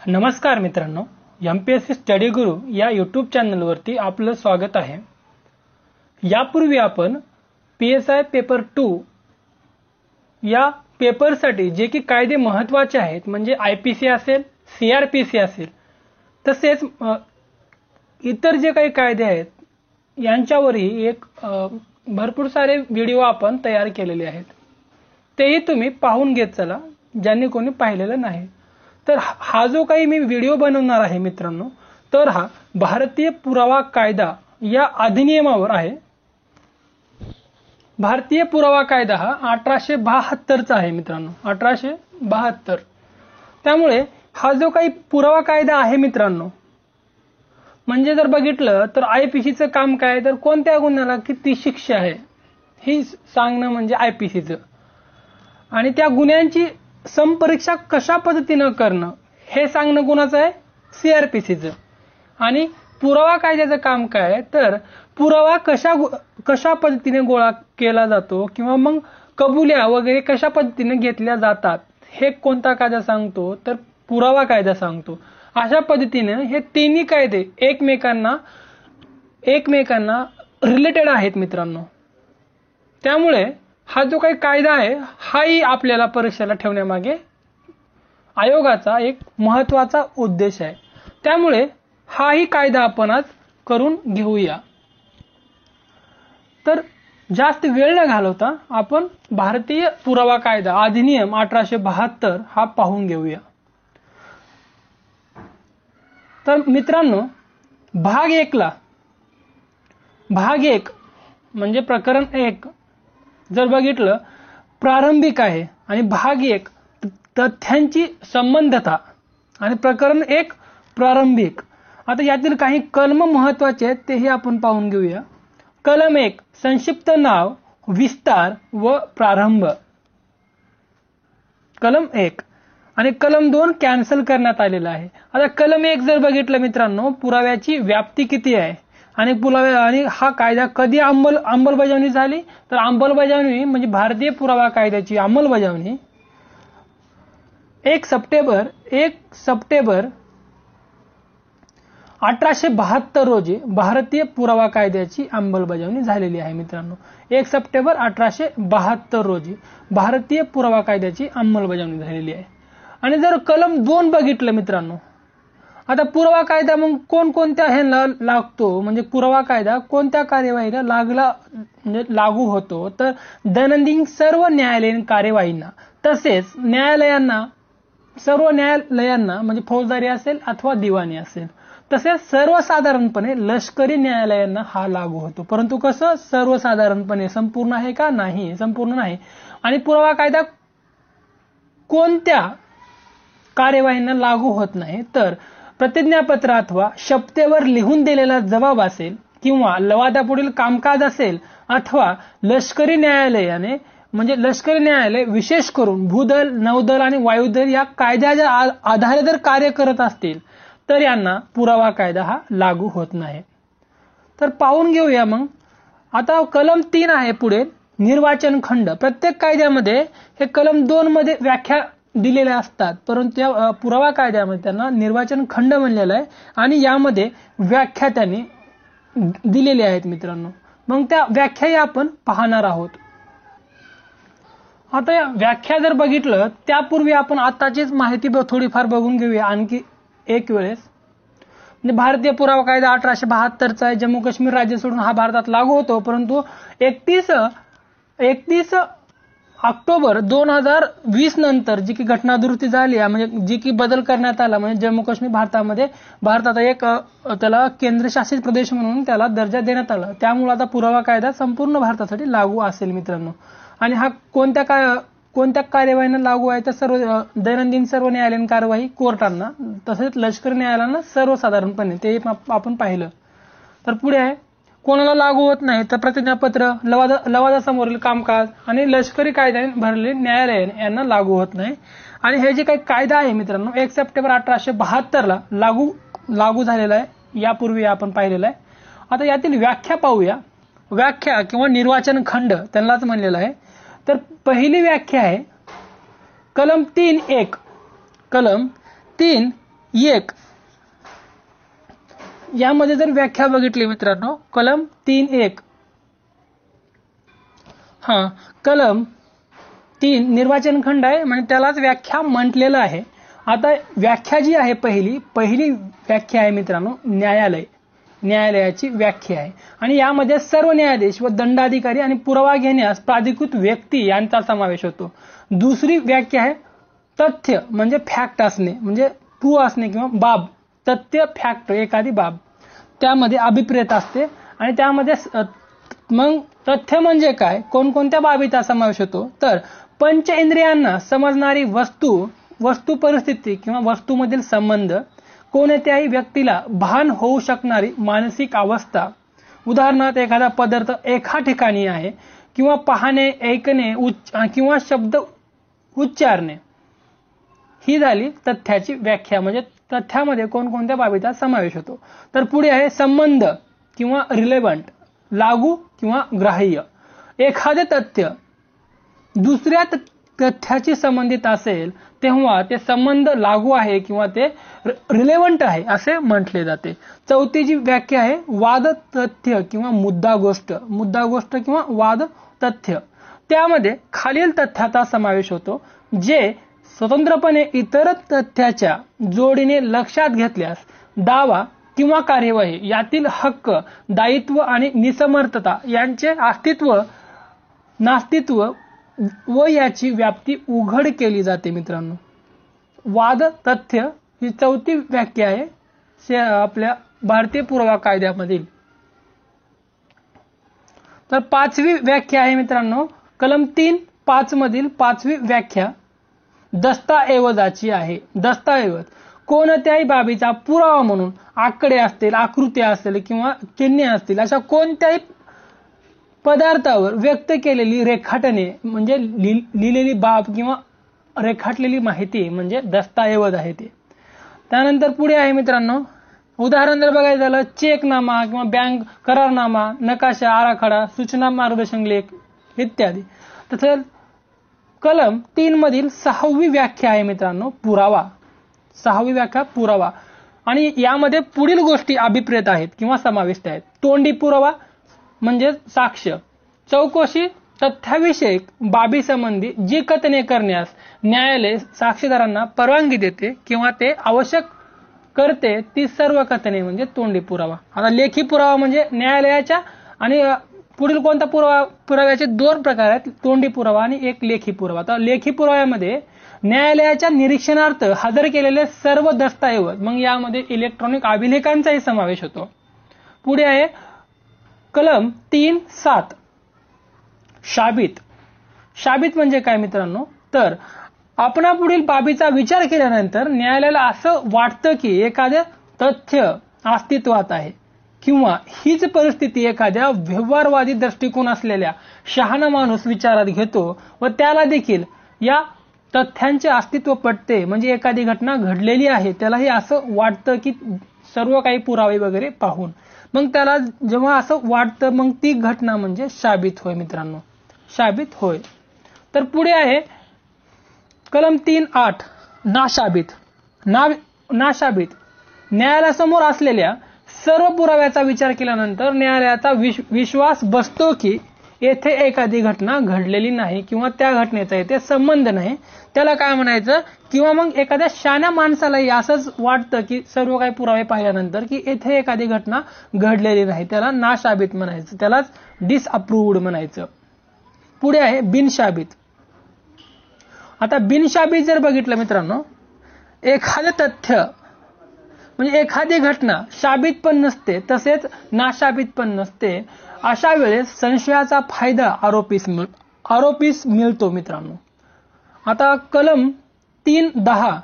नमस्कार मित्रांनो, MPSC study गुरु या यूट्यूब चॅनलवरती आपलं स्वागत आहे। यापूर्वी आपण पीएसआय पेपर 2 या पेपरसाठी जे की कायदे महत्त्वाचे आहेत म्हणजे आयपीसी असेल, सीआरपीसी असेल, तसेच इतर जे काही कायदे आहेत यांच्यावरही एक भरपूर सारे व्हिडिओ आपण तयार केलेले आहेत। तेही तुम्ही पाहून घेत चला ज्यांनी कोणी पाहिलेलं नाही। तर हा जो काही मी व्हिडिओ बनवणार आहे मित्रांनो, तर हा भारतीय पुरावा कायदा या अधिनियमावर आहे। भारतीय पुरावा कायदा हा 1872 चा आहे मित्रांनो, 1872। त्यामुळे हा जो काही पुरावा कायदा आहे मित्रांनो, म्हणजे जर बघितलं तर आयपीसीचं काम काय, तर कोणत्या गुन्ह्याला किती शिक्षा आहे हे सांगणं म्हणजे आयपीसीचं, आणि त्या गुन्ह्यांची संपरीक्षा कशा पद्धतीने करणं हे सांगणं गुन्हाचं आहे सीआरपीसीचं। आणि पुरावा कायद्याचं काम काय, तर पुरावा कशा पद्धतीने गोळा केला जातो किंवा मग कबुल्या वगैरे कशा पद्धतीने घेतल्या जातात हे कोणता कायदा सांगतो, तर पुरावा कायदा सांगतो। अशा पद्धतीने हे तिन्ही कायदे एकमेकांना रिलेटेड आहेत मित्रांनो। त्यामुळे हा जो काही कायदा आहे हाही आपल्याला परीक्षेला ठेवण्यामागे आयोगाचा एक महत्त्वाचा उद्देश आहे। त्यामुळे हाही कायदा आपण आज करून घेऊया। तर जास्त वेळ न घालवता आपण भारतीय पुरावा कायदा अधिनियम 1872 हा पाहून घेऊया। तर मित्रांनो, भाग 1 म्हणजे प्रकरण 1 जर बघितलं प्रारंभिक आहे आणि भाग 1 तथ्यांची संबद्धता आणि प्रकरण 1 प्रारंभिक। आता यातील काही कलम महत्त्वाचे आहेत तेही आपण पाहून घेऊया। कलम 1 संक्षिप्त नाव, विस्तार व प्रारंभ, कलम 1। आणि कलम 2 कॅन्सल करण्यात आलेला आहे। आता कलम 1 जर बघितलं मित्रांनो, पुराव्याची व्याप्ती किती आहे आणि हा कायदा कधी अंमलबजावणी झाली, तर अंमलबजावणी म्हणजे भारतीय पुरावा कायद्याची अंमलबजावणी 1 सप्टेंबर 1872 रोजी भारतीय पुरावा कायद्याची अंमलबजावणी झालेली आहे मित्रांनो। 1 सप्टेंबर 1872 रोजी भारतीय पुरावा कायद्याची अंमलबजावणी झालेली आहे। आणि जर कलम 2 बघितलं मित्रांनो, आता पुरावा कायदा मग कोणकोणत्या ह्यांना लागतो, म्हणजे पुरावा कायदा कोणत्या कार्यवाहीला लागू होतो, तर दैनंदिन सर्व न्यायालयीन कार्यवाहींना, तसेच सर्व न्यायालयांना म्हणजे फौजदारी असेल अथवा दिवाणी असेल, तसेच सर्वसाधारणपणे लष्करी न्यायालयांना हा लागू होतो। परंतु कसं सर्वसाधारणपणे, संपूर्ण आहे का, नाही, संपूर्ण नाही। आणि पुरावा कायदा कोणत्या कार्यवाहींना लागू होत नाही, तर प्रतिज्ञापत्र अथवा शपथेवर लिहून दिलेला जबाब असेल किंवा लवादापुढील कामकाज असेल, अथवा लष्करी न्यायालय विशेष करून भूदल, नौदल आणि वायुदल या कायद्याच्या आधारे जर कार्य करत असतील तर यांना पुरावा कायदा हा लागू होत नाही। तर पाहून घेऊया मग। आता कलम 3 आहे पुढे, निर्वाचन खंड। प्रत्येक कायद्यामध्ये हे कलम 2 मध्ये व्याख्या दिलेल्या असतात, परंतु या पुरावा कायद्यामध्ये त्यांना निर्वाचन खंड म्हणलेलं आहे आणि यामध्ये व्याख्या त्यांनी दिलेल्या आहेत मित्रांनो। मग त्या व्याख्याही आपण पाहणार आहोत। आता या व्याख्या जर बघितलं त्यापूर्वी आपण आताचीच माहिती थोडीफार बघून घेऊया आणखी एक वेळेस। म्हणजे भारतीय पुरावा कायदा 1872 चा आहे। जम्मू काश्मीर राज्य सोडून हा भारतात लागू होतो, परंतु 31 ऑक्टोबर 2020 नंतर जी की घटना दुरुस्ती झाली, म्हणजे जी की बदल करण्यात आला, म्हणजे जम्मू काश्मीर भारतात एक त्याला केंद्रशासित प्रदेश म्हणून त्याला दर्जा देण्यात आला। त्यामुळे आता पुरावा कायदा संपूर्ण भारतासाठी लागू असेल मित्रांनो। आणि हा कोणत्या कार्यवाहींना लागू आहे, तर दैनंदिन सर्व न्यायालयीन कार्यवाही कोर्टांना, तसेच लष्करी न्यायालयांना सर्वसाधारणपणे, ते आपण पाहिलं। तर पुढे आहे, कोणाला लागू होत नाही, तर प्रतिज्ञापत्र, लवादासमोरील कामकाज आणि लष्करी कायद्याने भरलेले न्यायालय यांना लागू होत नाही। आणि हे जे काही कायदा आहे मित्रांनो 1 सप्टेंबर 1872 ला लागू झालेला आहे, यापूर्वी आपण पाहिलेलं आहे। आता यातील व्याख्या पाहूया। व्याख्या किंवा निर्वाचन खंड त्यांनाच म्हणलेलं आहे। तर पहिली व्याख्या आहे कलम 3.1 1 यामध्ये जर व्याख्या बघितली मित्रांनो, कलम 3.1 कलम 3 निर्वाचन खंड आहे म्हणजे त्यालाच व्याख्या म्हटलेलं आहे. आता व्याख्या जी आहे पहिली व्याख्या आहे मित्रांनो, न्यायालयाची व्याख्या आहे आणि यामध्ये सर्व न्यायाधीश व दंडाधिकारी आणि पुरावा घेण्यास प्राधिकृत व्यक्ती यांचा समावेश होतो. दुसरी व्याख्या आहे तथ्य म्हणजे फॅक्ट असणे, म्हणजे प्रूव्ह असणे किंवा बाब, तथ्य फॅक्ट एखादी बाब, त्यामध्ये अभिप्रेत असते आणि त्यामध्ये मग तथ्य म्हणजे काय, कोणकोणत्या बाबीचा समावेश होतो तर पंच इंद्रियांना समजणारी वस्तू परिस्थिती किंवा वस्तूमधील संबंध, कोणत्याही व्यक्तीला भान होऊ शकणारी मानसिक अवस्था, उदाहरणार्थ एखादा पदार्थ एका ठिकाणी आहे किंवा पाहणे, ऐकणे किंवा शब्द उच्चारणे, ही झाली तथ्याची व्याख्या. म्हणजे तथ्यामध्ये कोणकोणत्या बाबीचा समावेश होतो. तर पुढे आहे संबंध किंवा रिलेव्हंट, लागू किंवा ग्राह्य. एखादे तथ्य दुसऱ्या तथ्याशी संबंधित असेल तेव्हा ते संबंध लागू आहे किंवा ते रिलेव्हंट आहे असे म्हटले जाते. चौथी जी व्याख्या आहे वाद तथ्य किंवा मुद्दा गोष्ट किंवा वाद तथ्य. त्यामध्ये खालील तथ्याचा समावेश होतो जे स्वतंत्रपणे इतर तथ्याच्या जोडीने लक्षात घेतल्यास दावा किंवा कार्यवाही यातील हक्क, दायित्व आणि निसमर्थता यांचे अस्तित्व नास्तित्व व याची व्याप्ती उघड केली जाते. मित्रांनो, वाद तथ्य ही चौथी व्याख्या आहे आपल्या भारतीय पुरावा कायद्यामधील. तर पाचवी व्याख्या आहे मित्रांनो, कलम 3.5 मधील पाचवी व्याख्या दस्तऐवजाची आहे. दस्तऐवज कोणत्याही बाबीचा पुरावा म्हणून आकडे असतील, आकृत्या असतील किंवा चिन्हे असतील अशा कोणत्याही पदार्थावर व्यक्त केलेली रेखाटने म्हणजे लिहिलेली बाब किंवा रेखाटलेली माहिती म्हणजे दस्तऐवज आहे ते. त्यानंतर पुढे आहे मित्रांनो, उदाहरण जर बघायचं झालं चेकनामा किंवा बँक करारनामा, नकाशा, आराखडा, सूचना, मार्गदर्शन लेख इत्यादी. तसंच कलम 3 मधील 6वी व्याख्या आहे मित्रांनो पुरावा. 6वी व्याख्या पुरावा आणि यामध्ये पुढील गोष्टी अभिप्रेत आहेत किंवा समाविष्ट आहेत. तोंडी पुरावा म्हणजे साक्ष, चौकशी तथ्याविषयक बाबी संबंधी जी कथने करण्यास न्यायालय साक्षीदारांना परवानगी देते किंवा ते आवश्यक करते ती सर्व कथने म्हणजे तोंडी पुरावा. आता लेखी पुरावा म्हणजे न्यायालयाच्या आणि पुढील कोणता पुराव्याचे 2 प्रकार आहेत, तोंडी पुरावा आणि एक लेखी पुरावा. तर लेखी पुराव्यामध्ये न्यायालयाच्या निरीक्षणार्थ हजर केलेले सर्व दस्तऐवज, मग यामध्ये इलेक्ट्रॉनिक अभिलेखांचाही समावेश होतो. पुढे आहे कलम 3.7 शाबित. शाबित म्हणजे काय मित्रांनो, तर आपणापुढील बाबीचा विचार केल्यानंतर न्यायालयाला असं वाटतं की एखादे तथ्य अस्तित्वात आहे किंवा हीच परिस्थिती एखाद्या व्यवहारवादी दृष्टिकोन असलेल्या शहाणा माणूस विचारात घेतो व त्याला देखील या तथ्यांचे अस्तित्व पटते, म्हणजे एखादी घटना घडलेली आहे त्यालाही असं वाटतं की सर्व काही पुरावे वगैरे पाहून मग त्याला जेव्हा असं वाटतं मग ती घटना म्हणजे शाबित होय मित्रांनो, शाबित होय. तर पुढे आहे कलम 3.8 नाशाबित. नाशाबित न्यायालयासमोर असलेल्या सर्व पुराव्याचा विचार केल्यानंतर न्यायालयाचा विश्वास बसतो की येथे एखादी घटना घडलेली नाही किंवा त्या घटनेचा येथे संबंध नाही, त्याला काय म्हणायचं, किंवा मग एखाद्या शहाण्या माणसालाही असंच वाटतं की सर्व काही पुरावे पाहिल्यानंतर की येथे एखादी घटना घडलेली नाही, त्याला नाशाबित म्हणायचं, त्यालाच डिसअप्रूव्ड म्हणायचं. पुढे आहे बिनशाबित. आता बिनशाबित जर बघितलं मित्रांनो, एखादं तथ्य म्हणजे एखादी घटना शाबित पण नसते तसेच नाशाबित पण नसते, अशा वेळेस संशयाचा फायदा आरोपीस मिळतो मित्रांनो. आता कलम 3.10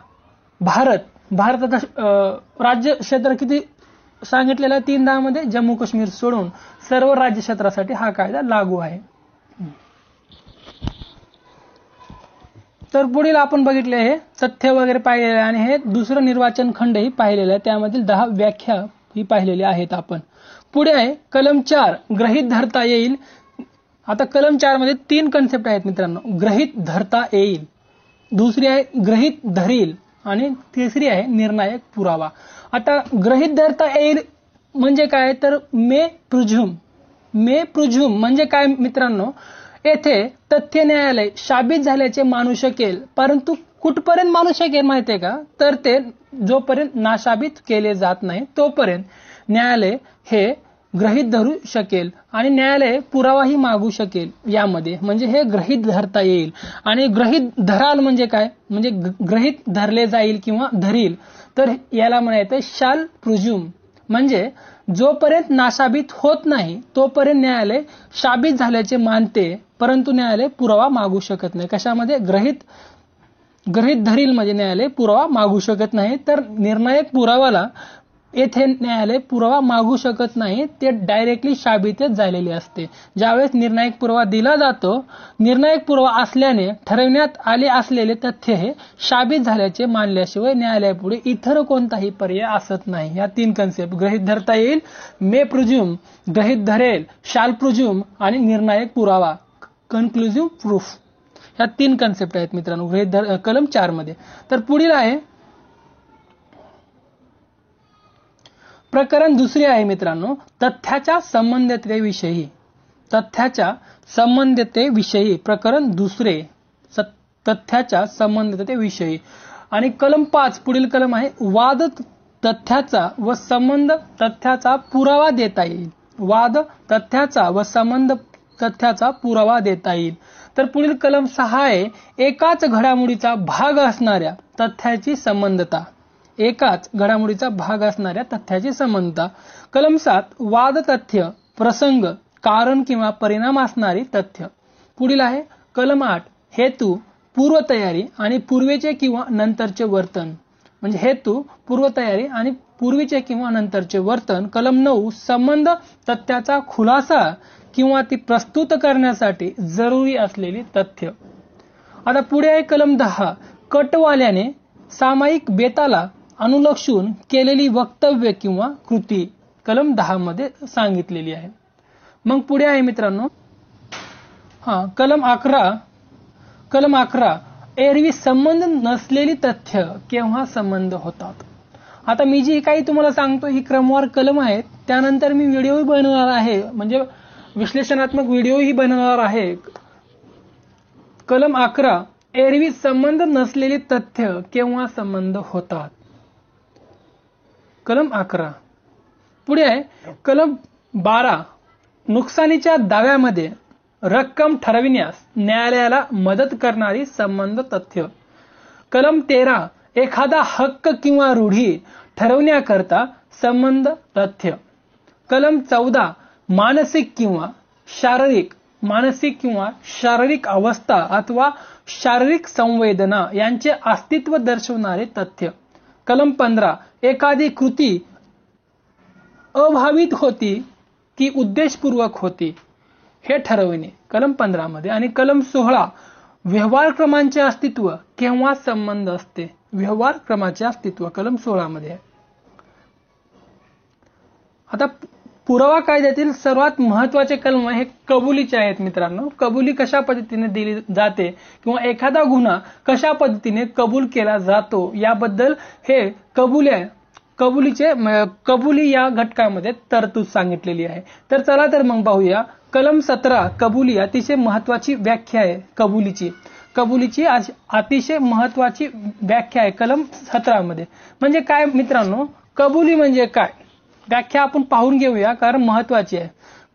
भारताचं राज्य क्षेत्र किती सांगितलेलं आहे 3.10 मध्ये, जम्मू काश्मीर सोडून सर्व राज्य क्षेत्रासाठी हा कायदा लागू आहे. तर पुढील आपण बघितले हे तथ्य वगैरे पाहिलेले आणि हे दुसरं निर्वाचन खंडही पाहिलेलं आहे, त्यामधील 10 व्याख्या ही पाहिलेली आहेत आपण. पुढे आहे कलम 4 गृहीत धरता येईल. आता कलम 4 मध्ये 3 कन्सेप्ट आहेत मित्रांनो. गृहीत धरता येईल, दुसरी आहे गृहीत धरील आणि तिसरी आहे निर्णायक पुरावा. आता गृहीत धरता येईल म्हणजे काय तर मे प्रिझ्युम म्हणजे काय मित्रांनो, येथे तथ्य न्यायालय साबित झाल्याचे मानू शकेल, परंतु कुठपर्यंत मानू शकेल माहितीये का, तर ते जोपर्यंत नासाबित केले जात नाही तोपर्यंत न्यायालय हे गृहीत धरू शकेल आणि न्यायालय पुरावाही मागू शकेल यामध्ये, म्हणजे हे गृहीत धरता येईल. आणि गृहीत धराल म्हणजे काय, म्हणजे गृहीत धरले जाईल किंवा धरील, तर याला म्हणायचं शाल प्रिझ्युम. म्हणजे जोपर्यंत नासाबित होत नाही तोपर्यंत न्यायालय साबित झाल्याचे मानते, परंतु न्यायालय पुरावा मागू शकत नाही. कशामध्ये, गृहीत धरील म्हणजे न्यायालय पुरावा मागू शकत नाही. तर निर्णायक पुरावाला येथे न्यायालय पुरावा मागू शकत नाही, ते डायरेक्टली साबितच झालेले असते. ज्यावेळेस निर्णायक पुरावा दिला जातो, निर्णायक पुरावा असल्याने ठरवण्यात आले असलेले तथ्य हे साबित झाल्याचे मानल्याशिवाय न्यायालयापुढे इतर कोणताही पर्याय असत नाही. या 3 कन्सेप्ट, गृहीत धरता येईल, मे प्रिझ्युम, गृहीत धरेल, शाल प्रिझ्युम आणि निर्णायक पुरावा, कन्क्लुझिव्ह प्रूफ, या 3 कन्सेप्ट आहेत मित्रांनो कलम 4 मध्ये. तर पुढील आहे प्रकरण दुसरे आहे मित्रांनो, तथ्याच्या संबंधिततेविषयी. प्रकरण दुसरे, तथ्याच्या संबंधिततेविषयी. आणि कलम 5 पुढील कलम आहे, वाद तथ्याचा व संबंध तथ्याचा पुरावा देता येईल. वाद तथ्याचा व संबंध तथ्याचा पुरावा देता येईल. तर पुढील कलम 6 आहे, एकाच घडामोडीचा भाग असणाऱ्या तथ्याची संबंधता. एकाच घडामोडीचा भाग असणाऱ्या तथ्याची संबंधता. कलम 7, वाद तथ्य, प्रसंग, कारण किंवा परिणाम असणारी तथ्य. पुढील आहे कलम 8, हेतू, पूर्वतयारी आणि पूर्वीचे किंवा नंतरचे वर्तन. म्हणजे हेतू, पूर्वतयारी आणि पूर्वीचे किंवा नंतरचे वर्तन. कलम 9, संबंध तथ्याचा खुलासा किंवा ती प्रस्तुत करण्यासाठी जरुरी असलेली तथ्य. आता पुढे आहे कलम 10, कटवाल्याने सामायिक बेताला अनुलक्षून केलेली वक्तव्य किंवा कृती. कलम 10 मध्ये सांगितलेली आहे. मग पुढे आहे मित्रांनो कलम 11, एरवी संबंध नसलेली तथ्य केव्हा संबंध होतात. आता मी जी काही तुम्हाला सांगतो ही क्रमवार कलम आहेत, त्यानंतर मी व्हिडिओही बनवणार आहे, म्हणजे विश्लेषणात्मक व्हिडिओही बनवणार आहे. कलम 11, एरवी संबंध नसलेली तथ्य केव्हा संबंध होतात. कलम 11. पुढे आहे कलम 12, नुकसानीच्या दाव्यामध्ये रक्कम ठरविण्यास न्यायालयाला मदत करणारी संबंध तथ्य. कलम 13, एखादा हक्क किंवा रूढी ठरवण्याकरता संबंध तथ्य. कलम 14, मानसिक किंवा शारीरिक अवस्था अथवा शारीरिक संवेदना यांचे अस्तित्व दर्शवणारे तथ्य. कलम 15, एखादी कृती अभावित होती की उद्देशपूर्वक होती हे ठरविणे. कलम 15 मध्ये. आणि कलम 16, व्यवहार क्रमांचे अस्तित्व केव्हा संबंध असते. व्यवहार क्रमाचे अस्तित्व कलम 16 मध्ये. आता पुरावा कायद्यातील सर्वात महत्वाचे कलम हे कबुलीचे आहेत मित्रांनो. कबुली कशा पद्धतीने दिली जाते किंवा एखादा गुन्हा कशा पद्धतीने कबूल केला जातो याबद्दल हे कबुली या घटकामध्ये तरतूद सांगितलेली आहे. तर चला तर मग पाहूया. कलम 17, कबुली, अतिशय महत्वाची व्याख्या आहे कबुलीची अतिशय महत्वाची व्याख्या आहे कलम 17 मध्ये. म्हणजे काय मित्रांनो, कबुली म्हणजे काय व्याख्या आपण पाहून घेऊया, कारण महत्वाची आहे.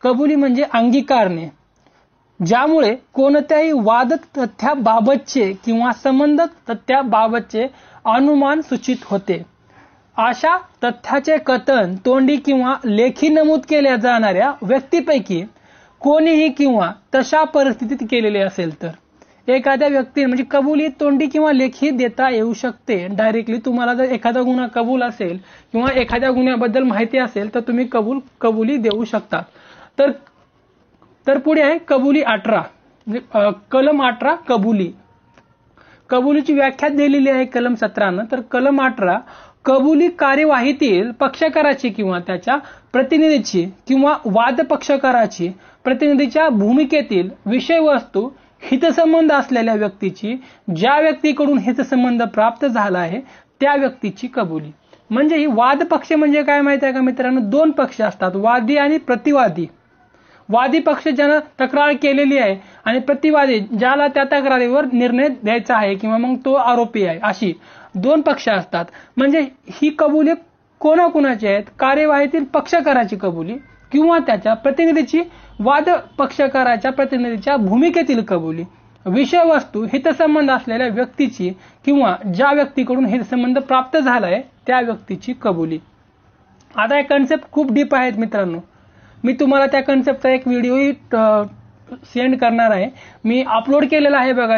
कबुली म्हणजे अंगीकारणे ज्यामुळे कोणत्याही वाद तथ्याबाबतचे किंवा संबंध तथ्याबाबतचे अनुमान सूचित होते. अशा तथ्याचे कथन तोंडी किंवा लेखी नमूद केल्या जाणाऱ्या व्यक्तीपैकी कोणीही किंवा तशा परिस्थितीत केलेले असेल तर एखाद्या व्यक्तीने, म्हणजे कबुली तोंडी किंवा लेखी देता येऊ शकते डायरेक्टली. तुम्हाला जर एखादा गुन्हा कबूल असेल किंवा एखाद्या गुन्ह्याबद्दल माहिती असेल तर तुम्ही कबुली देऊ शकता. तर पुढे आहे कबुली 18, म्हणजे कलम 18 कबुलीची व्याख्या दिलेली आहे कलम 17 तर कलम 18, कबुली कार्यवाहीतील पक्षकाराची किंवा त्याच्या प्रतिनिधीची किंवा वाद पक्षकाराची प्रतिनिधीच्या भूमिकेतील विषयवस्तू हितसंबंध असलेल्या व्यक्तीची ज्या व्यक्तीकडून हितसंबंध प्राप्त झाला आहे त्या व्यक्तीची कबुली. म्हणजे ही वाद पक्ष म्हणजे काय माहिती आहे का मित्रांनो, दोन पक्ष असतात, वादी आणि प्रतिवादी. वादी पक्ष ज्यानं तक्रार केलेली आहे आणि प्रतिवादी ज्याला त्या तक्रारीवर निर्णय द्यायचा आहे किंवा मग तो आरोपी आहे, अशी दोन पक्ष असतात. म्हणजे ही कबुली कोणाकोणाची आहेत, कार्यवाहीतील पक्षकाराची कबुली किंवा त्याच्या प्रतिनिधीची, वाद पक्षकाराच्या प्रतिनिधीच्या भूमिकेतील कबुली, विषय वस्तू हितसंबंध असलेल्या व्यक्तीची किंवा ज्या व्यक्तीकडून हितसंबंध प्राप्त झालाय त्या व्यक्तीची कबुली. आता हे कन्सेप्ट खूप डीप आहेत मित्रांनो. मी तुम्हाला त्या कन्सेप्टचा एक व्हिडिओही सेंड करणार आहे. मी अपलोड केलेला आहे बघा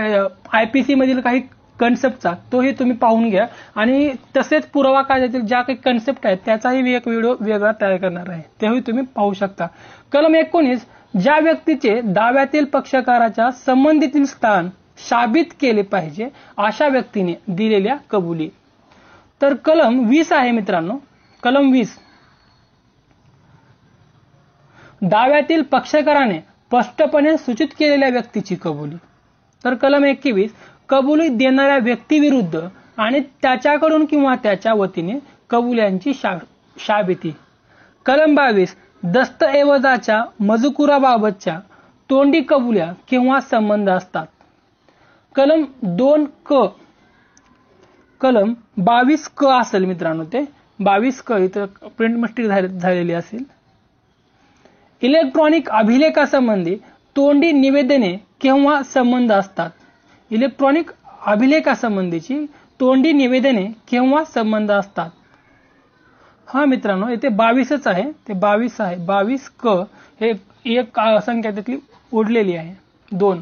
IPC मधील काही कन्सेप्टचा, तोही तुम्ही पाहून घ्या. आणि तसेच पुरावा कायद्यातील ज्या काही कन्सेप्ट आहेत त्याचाही मी एक व्हिडिओ वेगळा तयार करणार आहे, तेही तुम्ही पाहू शकता. कलम 19, ज्या व्यक्तीचे दाव्यातील पक्षकाराच्या संबंधीतील स्थान साबित केले पाहिजे अशा व्यक्तीने दिलेल्या कबुली. तर कलम 20 आहे मित्रांनो. कलम 20, दाव्यातील पक्षकाराने स्पष्टपणे सूचित केलेल्या व्यक्तीची कबुली. तर कलम 21, कबुली देणाऱ्या व्यक्तीविरुद्ध आणि त्याच्याकडून किंवा त्याच्या वतीने कबुल्यांची साबिती. कलम 22, दस्तऐवजाच्या मजकुराबाबतच्या तोंडी कबुल्या किंवा संबंध असतात. कलम 2 क, कलम 22 क असेल मित्रांनो, ते 22 क इथं प्रिंट मिस्टेक झालेली असेल. इलेक्ट्रॉनिक अभिलेखासंबंधी तोंडी निवेदने किंवा संबंध असतात. इलेक्ट्रॉनिक अभिलेखासंबंधीची तोंडी निवेदने किंवा संबंध असतात. हा मित्रांनो, इथे 22च आहे, ते 22 आहे. 22 क हे एक संख्या त्यातली उडलेली आहे, 2.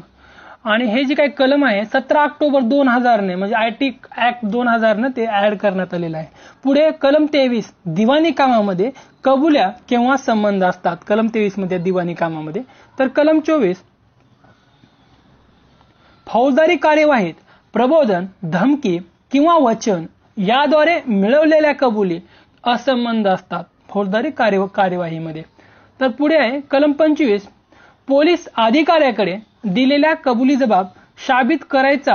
आणि हे जे काही कलम आहे 17 ऑक्टोबर 2000 ने म्हणजे IT ऍक्ट 2000 ने ते ऍड करण्यात आलेलं आहे. पुढे कलम 23, दिवाणी कामामध्ये कबुल्या किंवा संबंध असतात. कलम 23 मध्ये दिवाणी कामामध्ये. तर कलम 24, फौजदारी कार्यवाहीत प्रबोधन, धमकी किंवा वचन याद्वारे मिळवलेल्या कबुली असंबंध असतात फौजदारी कार्यवाहीमध्ये. तर पुढे आहे कलम 25, पोलीस अधिकाऱ्याकडे दिलेल्या कबुली जबाब साबित करायचा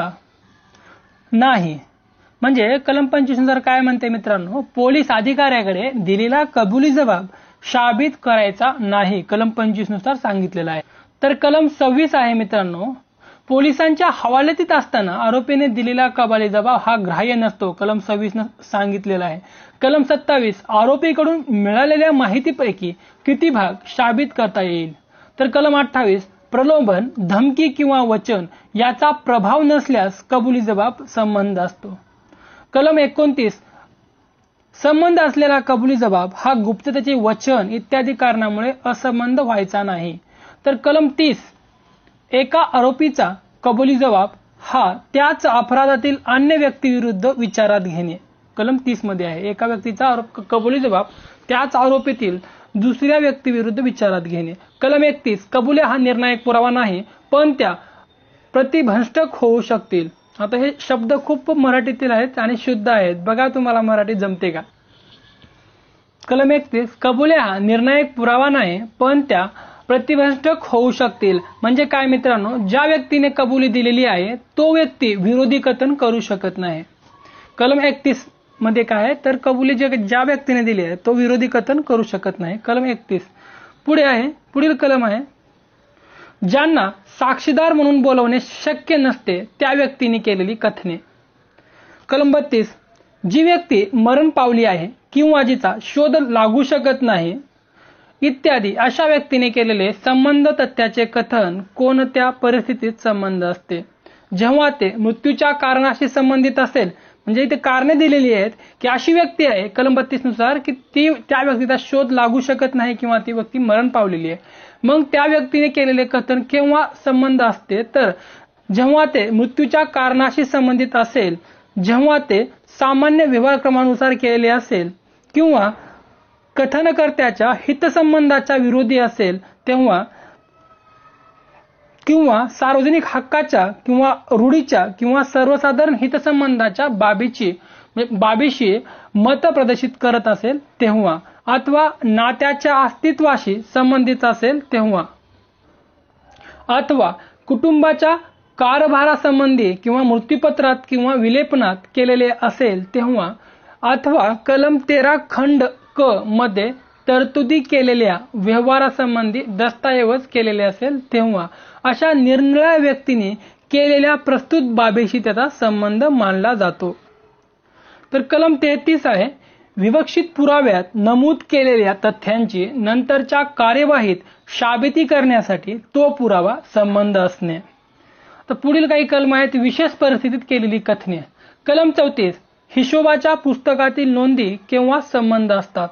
नाही. म्हणजे कलम 25 नुसार काय म्हणते मित्रांनो, पोलीस अधिकाऱ्याकडे दिलेला कबुली जबाब साबित करायचा नाही, कलम 25 नुसार सांगितलेलं आहे. तर कलम 26 आहे मित्रांनो, पोलिसांच्या हवालतीत असताना आरोपीने दिलेला कबुली जबाब हा ग्राह्य नसतो, कलम 26 न सांगितलेला आहे. कलम 27, आरोपीकडून मिळालेल्या माहितीपैकी किती भाग साबित करता येईल. तर कलम 28, प्रलोभन, धमकी किंवा वचन याचा प्रभाव नसल्यास कबुली जबाब संबंध असतो. कलम 29, संबंध असलेला कबुली जबाब हा गुप्ततेचे वचन इत्यादी कारणामुळे असंबंध व्हायचा नाही. तर कलम 30, एका आरोपीचा कबुली जबाब हा त्याच अपराधातील अन्य व्यक्तीविरुद्ध विचारात घेणे. कलम 30 मध्ये आहे, एका व्यक्तीचा कबुली जबाब त्याच आरोपीतील दुसऱ्या व्यक्तीविरुद्ध विचारात घेणे. कलम 31, कबुल्या हा निर्णायक पुरावा नाही पण त्या प्रतिभंष्टक होऊ शकतील. आता हे शब्द खूप मराठीतील आहेत आणि शुद्ध आहेत, बघा तुम्हाला मराठी जमते का. कलम 31, कबुल्या हा निर्णायक पुरावा नाही पण त्या प्रतिभंष्टक होऊ शकतील. म्हणजे काय मित्रांनो, ज्या व्यक्तीने कबुली दिलेली आहे तो व्यक्ती विरोधी कथन करू शकत नाही. कलम 31 मध्ये काय आहे, तर कबुली ज्या व्यक्तीने दिली आहे तो विरोधी कथन करू शकत नाही. कलम 31 पुढे आहे, पुढील कलम आहे, ज्यांना साक्षीदार म्हणून बोलवणे शक्य नसते त्या व्यक्तीने केलेली कथने. कलम 32, जी व्यक्ती मरण पावली आहे किंवा जिचा शोध लागू शकत नाही इत्यादी अशा व्यक्तीने केलेले संबंध तथ्याचे कथन कोणत्या परिस्थितीत संबंध असते. जेव्हा ते मृत्यूच्या कारणाशी संबंधित असेल, म्हणजे इथे कारणे दिलेली आहेत की अशी व्यक्ती आहे कलम 32 नुसार की त्या व्यक्तीचा शोध लागू शकत नाही किंवा ती व्यक्ती मरण पावलेली आहे, मग त्या व्यक्तीने केलेले कथन केव्हा संबंध असते, तर जेव्हा ते मृत्यूच्या कारणाशी संबंधित असेल, जेव्हा ते सामान्य व्यवहारक्रमानुसार केलेले असेल किंवा कथनकर्त्याच्या हितसंबंधाच्या विरोधी असेल तेव्हा, किंवा सार्वजनिक हक्काच्या किंवा रूढीच्या किंवा सर्वसाधारण हितसंबंधाच्या बाबीशी मत प्रदर्शित करत असेल तेव्हा, अथवा नात्याच्या अस्तित्वाशी संबंधित असेल तेव्हा, अथवा कुटुंबाच्या कारभारासंबंधी किंवा मृत्यूपत्रात किंवा विलेपनात केलेले असेल तेव्हा, अथवा कलम 13 खंड क मध्ये तरतुदी केलेल्या व्यवहारासंबंधी दस्तऐवज केलेले असेल तेव्हा अशा निरनिराळ्या व्यक्तीने केलेल्या प्रस्तुत बाबीशी त्याचा संबंध मानला जातो. तर कलम 33 आहे, विवक्षित पुराव्यात नमूद केलेल्या तथ्यांची नंतरच्या कार्यवाहीत साबिती करण्यासाठी तो पुरावा संबंध असणे. तर पुढील काही कलम आहेत, विशेष परिस्थितीत केलेली कथने. कलम 34, हिशोबाच्या पुस्तकातील नोंदी केव्हा संबंध असतात.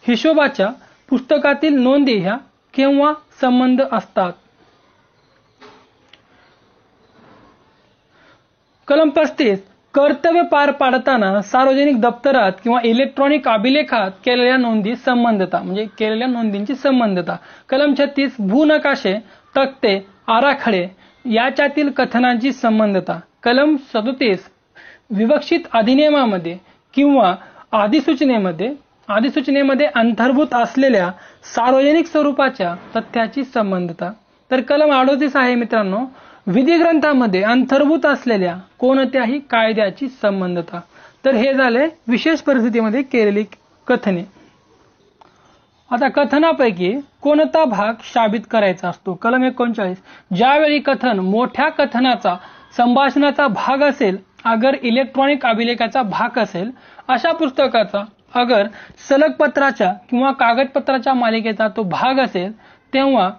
हिशोबाच्या पुस्तकातील नोंदी ह्या केव्हा संबंध असतात. कलम 35, कर्तव्य पार पाडताना सार्वजनिक दप्तरात किंवा इलेक्ट्रॉनिक अभिलेखात केलेल्या नोंदी संबंधता, म्हणजे केलेल्या नोंदींची संबंधता. कलम 36, भूनकाशे, तक्ते, आराखडे याच्यातील कथनांची संबंधता. कलम 37, विवक्षित अधिनियमामध्ये किंवा अधिसूचनेमध्ये अंतर्भूत असलेल्या सार्वजनिक स्वरूपाच्या तथ्याची संबंधता. तर कलम 38 आहे मित्रांनो, विधिग्रंथामध्ये अंतर्भूत असलेल्या कोणत्याही कायद्याची संबंधता. तर हे झाले विशेष परिस्थितीमध्ये केलेली कथने. आता कथनापैकी कोणता भाग साबित करायचा असतो. कलम 39, ज्यावेळी कथन मोठ्या कथनाचा संभाषणाचा भाग असेल, अगर इलेक्ट्रॉनिक अभिलेखाचा भाग असेल, अशा पुस्तकाचा अगर सलग पत्राच्या किंवा कागदपत्राच्या मालिकेचा तो भाग असेल, तेव्हा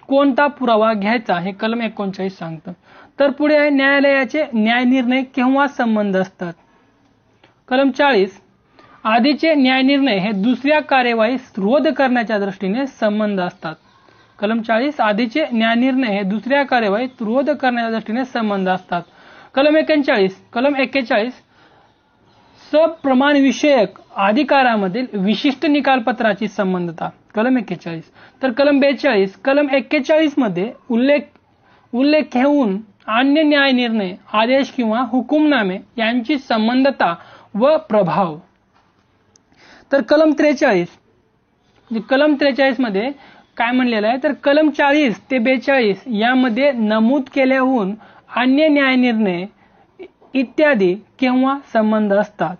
कोणता पुरावा घ्यायचा हे कलम 39 सांगतं. तर पुढे आहे, न्यायालयाचे न्यायनिर्णय केव्हा संबंध असतात. कलम 40, आधीचे न्यायनिर्णय हे दुसऱ्या कार्यवाहीस रोध करण्याच्या दृष्टीने संबंध असतात. कलम 40, आधीचे न्यायनिर्णय हे दुसऱ्या कार्यवाहीत रोध करण्याच्या दृष्टीने संबंध असतात. कलम 41, सप्रमाण विषयक अधिकारामधील विशिष्ट निकालपत्राची संबंधता. कलम 41. तर कलम 42, कलम 41 मध्ये उल्लेख घेऊन अन्य न्यायनिर्णय, आदेश किंवा हुकुमनामे यांची संबंधता व प्रभाव. तर कलम 43 मध्ये काय म्हणलेलं आहे, तर कलम 40 ते 42 यामध्ये नमूद केल्याहून अन्य न्यायनिर्णय इत्यादी केव्हा संबंध असतात.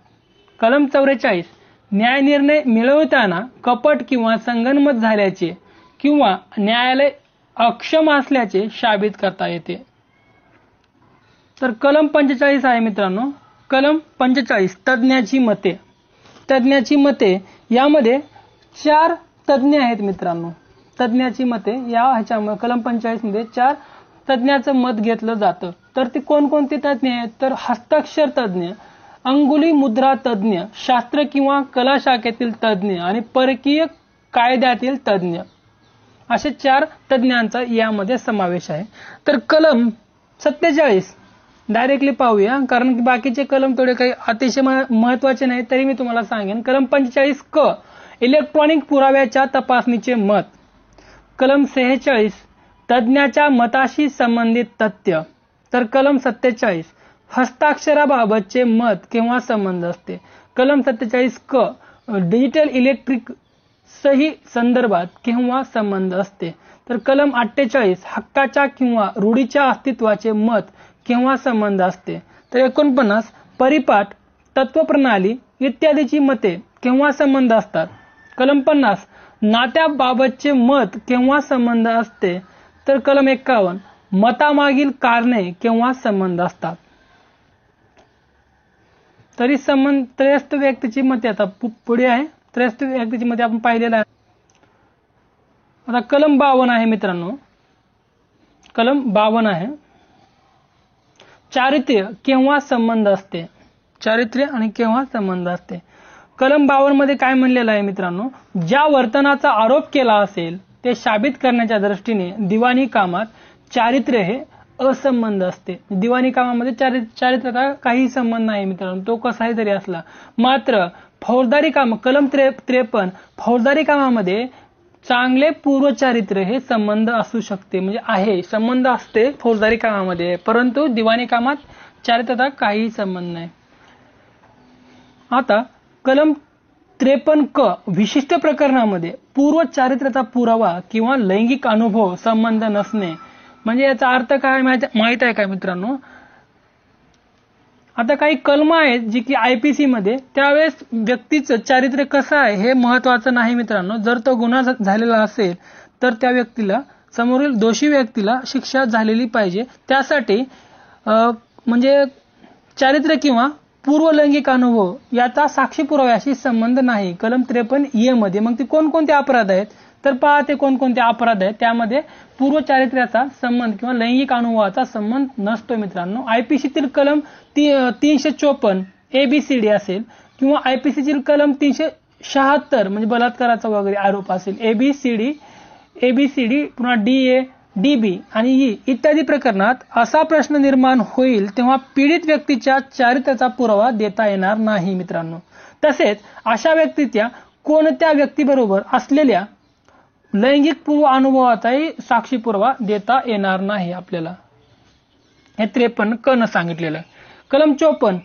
कलम 44, न्यायनिर्णय मिळवताना कपट किंवा संगनमत झाल्याचे किंवा न्यायालय अक्षम असल्याचे साबित करता येते. तर कलम 45 आहे मित्रांनो, कलम 45, तज्ञाची मते. तज्ञाची मते यामध्ये 4 तज्ञ आहेत मित्रांनो. तज्ञाची मते या ह्याच्यामध्ये कलम 45 मध्ये 4 तज्ञाचं मत घेतलं जातं. तर ते कोणकोणते तज्ञ आहेत, तर हस्ताक्षर तज्ञ, अंगुली मुद्रा तज्ञ, शास्त्र किंवा कला शाखेतील तज्ञ आणि परकीय कायद्यातील तज्ञ, असे 4 तज्ञांचा यामध्ये समावेश आहे. तर कलम 47 डायरेक्टली पाहूया, कारण की बाकीचे कलम थोडे काही अतिशय महत्वाचे नाही, तरी मी तुम्हाला सांगेन. कलम 45 क, इलेक्ट्रॉनिक पुराव्याच्या तपासणीचे मत. कलम 46, तज्ञाच्या मताशी संबंधित तथ्य. तर कलम 47, हस्ताक्षराबाबतचे मत केव्हा संबंध असते. कलम 47 क, डिजिटल इलेक्ट्रिक सही संदर्भात केव्हा संबंध असते. तर कलम 48, हक्काच्या किंवा रूढीच्या अस्तित्वाचे मत केव्हा संबंध असते. तर 49, परिपाठ, तत्वप्रणाली इत्यादीची मते केव्हा संबंध असतात. कलम 50, नात्याबाबतचे मत केव्हा संबंध असते. तर कलम 51, मतामागील कारणे केव्हा संबंध असतात. तरी संबंध त्रयस्थ व्यक्तीची मते आता पुढे आहे. त्रयस्थ व्यक्तीची मते आपण पाहिलेलं आहे. आता कलम 52 आहे मित्रांनो, कलम 52 आहे, चारित्र्य केव्हा संबंध असते. चारित्र्य आणि केव्हा संबंध असते. कलम 52 मध्ये काय म्हणलेलं आहे मित्रांनो, ज्या वर्तनाचा आरोप केला असेल ते साबित करण्याच्या दृष्टीने दिवाणी कामात चारित्र्य हे असंबंध असते. दिवाणी कामामध्ये चारित्र्याचा काही संबंध नाही मित्रांनो, तो कसाही जरी असला. मात्र फौजदारी काम, कलम 53, फौजदारी कामामध्ये चांगले पूर्वचारित्र्य हे संबंध असू शकते, म्हणजे आहे, संबंध असते फौजदारी कामामध्ये, परंतु दिवाणी कामात चारित्र्याचा काही संबंध नाही. आता कलम 53 क, विशिष्ट प्रकरणामध्ये पूर्व चारित्र्याचा पुरावा किंवा लैंगिक अनुभव संबंध नसणे. म्हणजे याचा अर्थ काय माहित आहे काय मित्रांनो? आता काही कलम आहेत जी की आयपीसी मध्ये, त्यावेळेस व्यक्तीचं चारित्र्य कसं आहे हे महत्वाचं नाही मित्रांनो. जर तो गुन्हा झालेला असेल तर त्या व्यक्तीला, समोरील दोषी व्यक्तीला शिक्षा झालेली पाहिजे. त्यासाठी म्हणजे चारित्र्य किंवा पूर्व लैंगिक अनुभव याचा साक्षी पुराव्याशी संबंध नाही. कलम 53A मध्ये मग ते कोणकोणते अपराध आहेत तर पहा, ते कोणकोणते अपराध आहेत त्यामध्ये पूर्व चारित्र्याचा संबंध किंवा लैंगिक अनुभवाचा संबंध नसतो मित्रांनो. आयपीसीतील कलम 354 ABCD असेल किंवा आयपीसीतील कलम 376 म्हणजे बलात्काराचा वगैरे आरोप असेल, ABCD पुन्हा DA DB आणि E इत्यादी प्रकरणात असा प्रश्न निर्माण होईल तेव्हा पीडित व्यक्तीच्या चारित्र्याचा पुरावा देता येणार नाही मित्रांनो. तसेच अशा व्यक्तीच्या कोणत्या व्यक्तीबरोबर असलेल्या लैंगिक पूर्व अनुभवाचाही साक्षी पुरावा देता येणार नाही आपल्याला. हे 53 क न सांगितलेलं आहे. कलम 54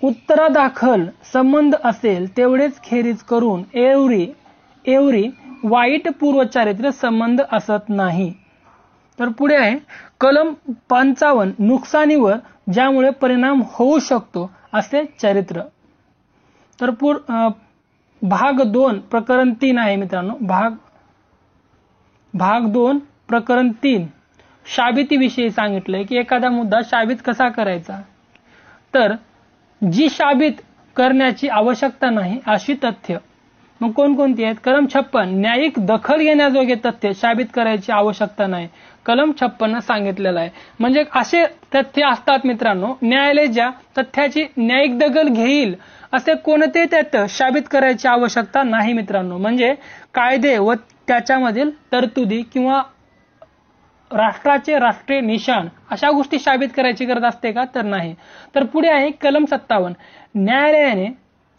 उत्तरादाखल संबंध असेल तेवढेच खेरीज करून एवढी वाईट पूर्वचारित्र्य संबंध असत नाही. तर पुढे आहे कलम 55 नुकसानीवर ज्यामुळे परिणाम होऊ शकतो असे चारित्र्य. तर भाग 2 प्रकरण 3 आहे मित्रांनो. भाग 2 प्रकरण 3 शाबितीविषयी सांगितलंय की एखादा मुद्दा शाबित कसा करायचा. तर जी शाबित करण्याची आवश्यकता नाही अशी तथ्य मग कोणकोणती आहेत? कलम 56 न्यायिक दखल घेण्याजोगे तथ्य शाबित करायची आवश्यकता नाही. कलम 56 सांगितलेलं आहे. म्हणजे असे तथ्य असतात मित्रांनो, न्यायालय ज्या तथ्याची न्यायिक दखल घेईल असे कोणते तथ्य शाबित करायची आवश्यकता नाही मित्रांनो. म्हणजे कायदे व त्याच्यामधील तरतुदी किंवा राष्ट्राचे राष्ट्रीय निशाण अशा गोष्टी शाबित करायची गरज असते का? तर नाही. तर पुढे आहे कलम 57 न्यायालयाने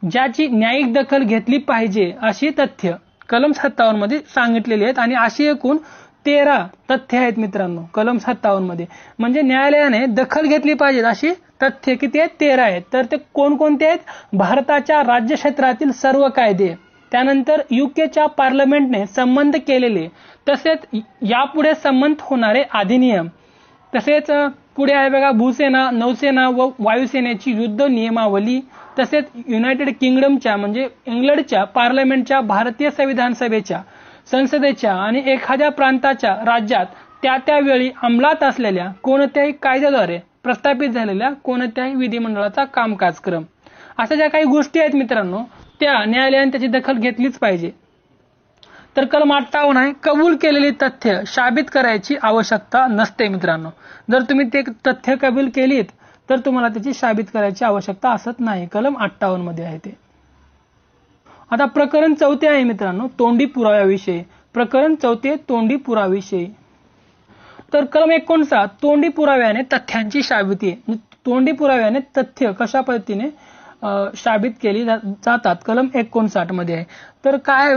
ज्याची न्यायिक दखल घेतली पाहिजे अशी तथ्य कलम 57 मध्ये सांगितलेली आहेत आणि अशी एकूण 13 तथ्य आहेत मित्रांनो कलम 57 मध्ये. म्हणजे न्यायालयाने दखल घेतली पाहिजे अशी तथ्य किती आहेत? 13 आहेत. तर ते कोणकोणते आहेत? भारताच्या राज्य क्षेत्रातील सर्व कायदे, त्यानंतर युकेच्या पार्लमेंटने संबंध केलेले, तसेच यापुढे संबंध होणारे अधिनियम, तसेच पुढे आहे बघा भूसेना, नौसेना व वायुसेनेची युद्ध नियमावली, तसेच युनायटेड किंगडमच्या म्हणजे इंग्लंडच्या पार्लमेंटच्या, भारतीय संविधान सभेच्या, संसदेच्या आणि एखाद्या प्रांताच्या राज्यात त्या वेळी अंमलात असलेल्या कोणत्याही कायद्याद्वारे प्रस्थापित झालेल्या कोणत्याही विधिमंडळाचा कामकाजक्रम, अशा ज्या काही गोष्टी आहेत मित्रांनो त्या न्यायालयाने त्याची दखल घेतलीच पाहिजे. तर कलम 58 आहे कबूल केलेली तथ्य शाबित करायची आवश्यकता नसते मित्रांनो. जर तुम्ही ते तथ्य कबूल केलीत तर तुम्हाला त्याची शाबित करायची आवश्यकता असत नाही. कलम 58 मध्ये आहे ते. आता प्रकरण 4 आहे मित्रांनो तोंडी पुराव्याविषयी. प्रकरण 4 तोंडी पुराव्याविषयी. तर कलम 59 तोंडी पुराव्याने तथ्यांची शाबिती. तोंडी पुराव्याने तथ्य कशा पद्धतीने शाबित केली जातात कलम 59 मध्ये आहे. तर काय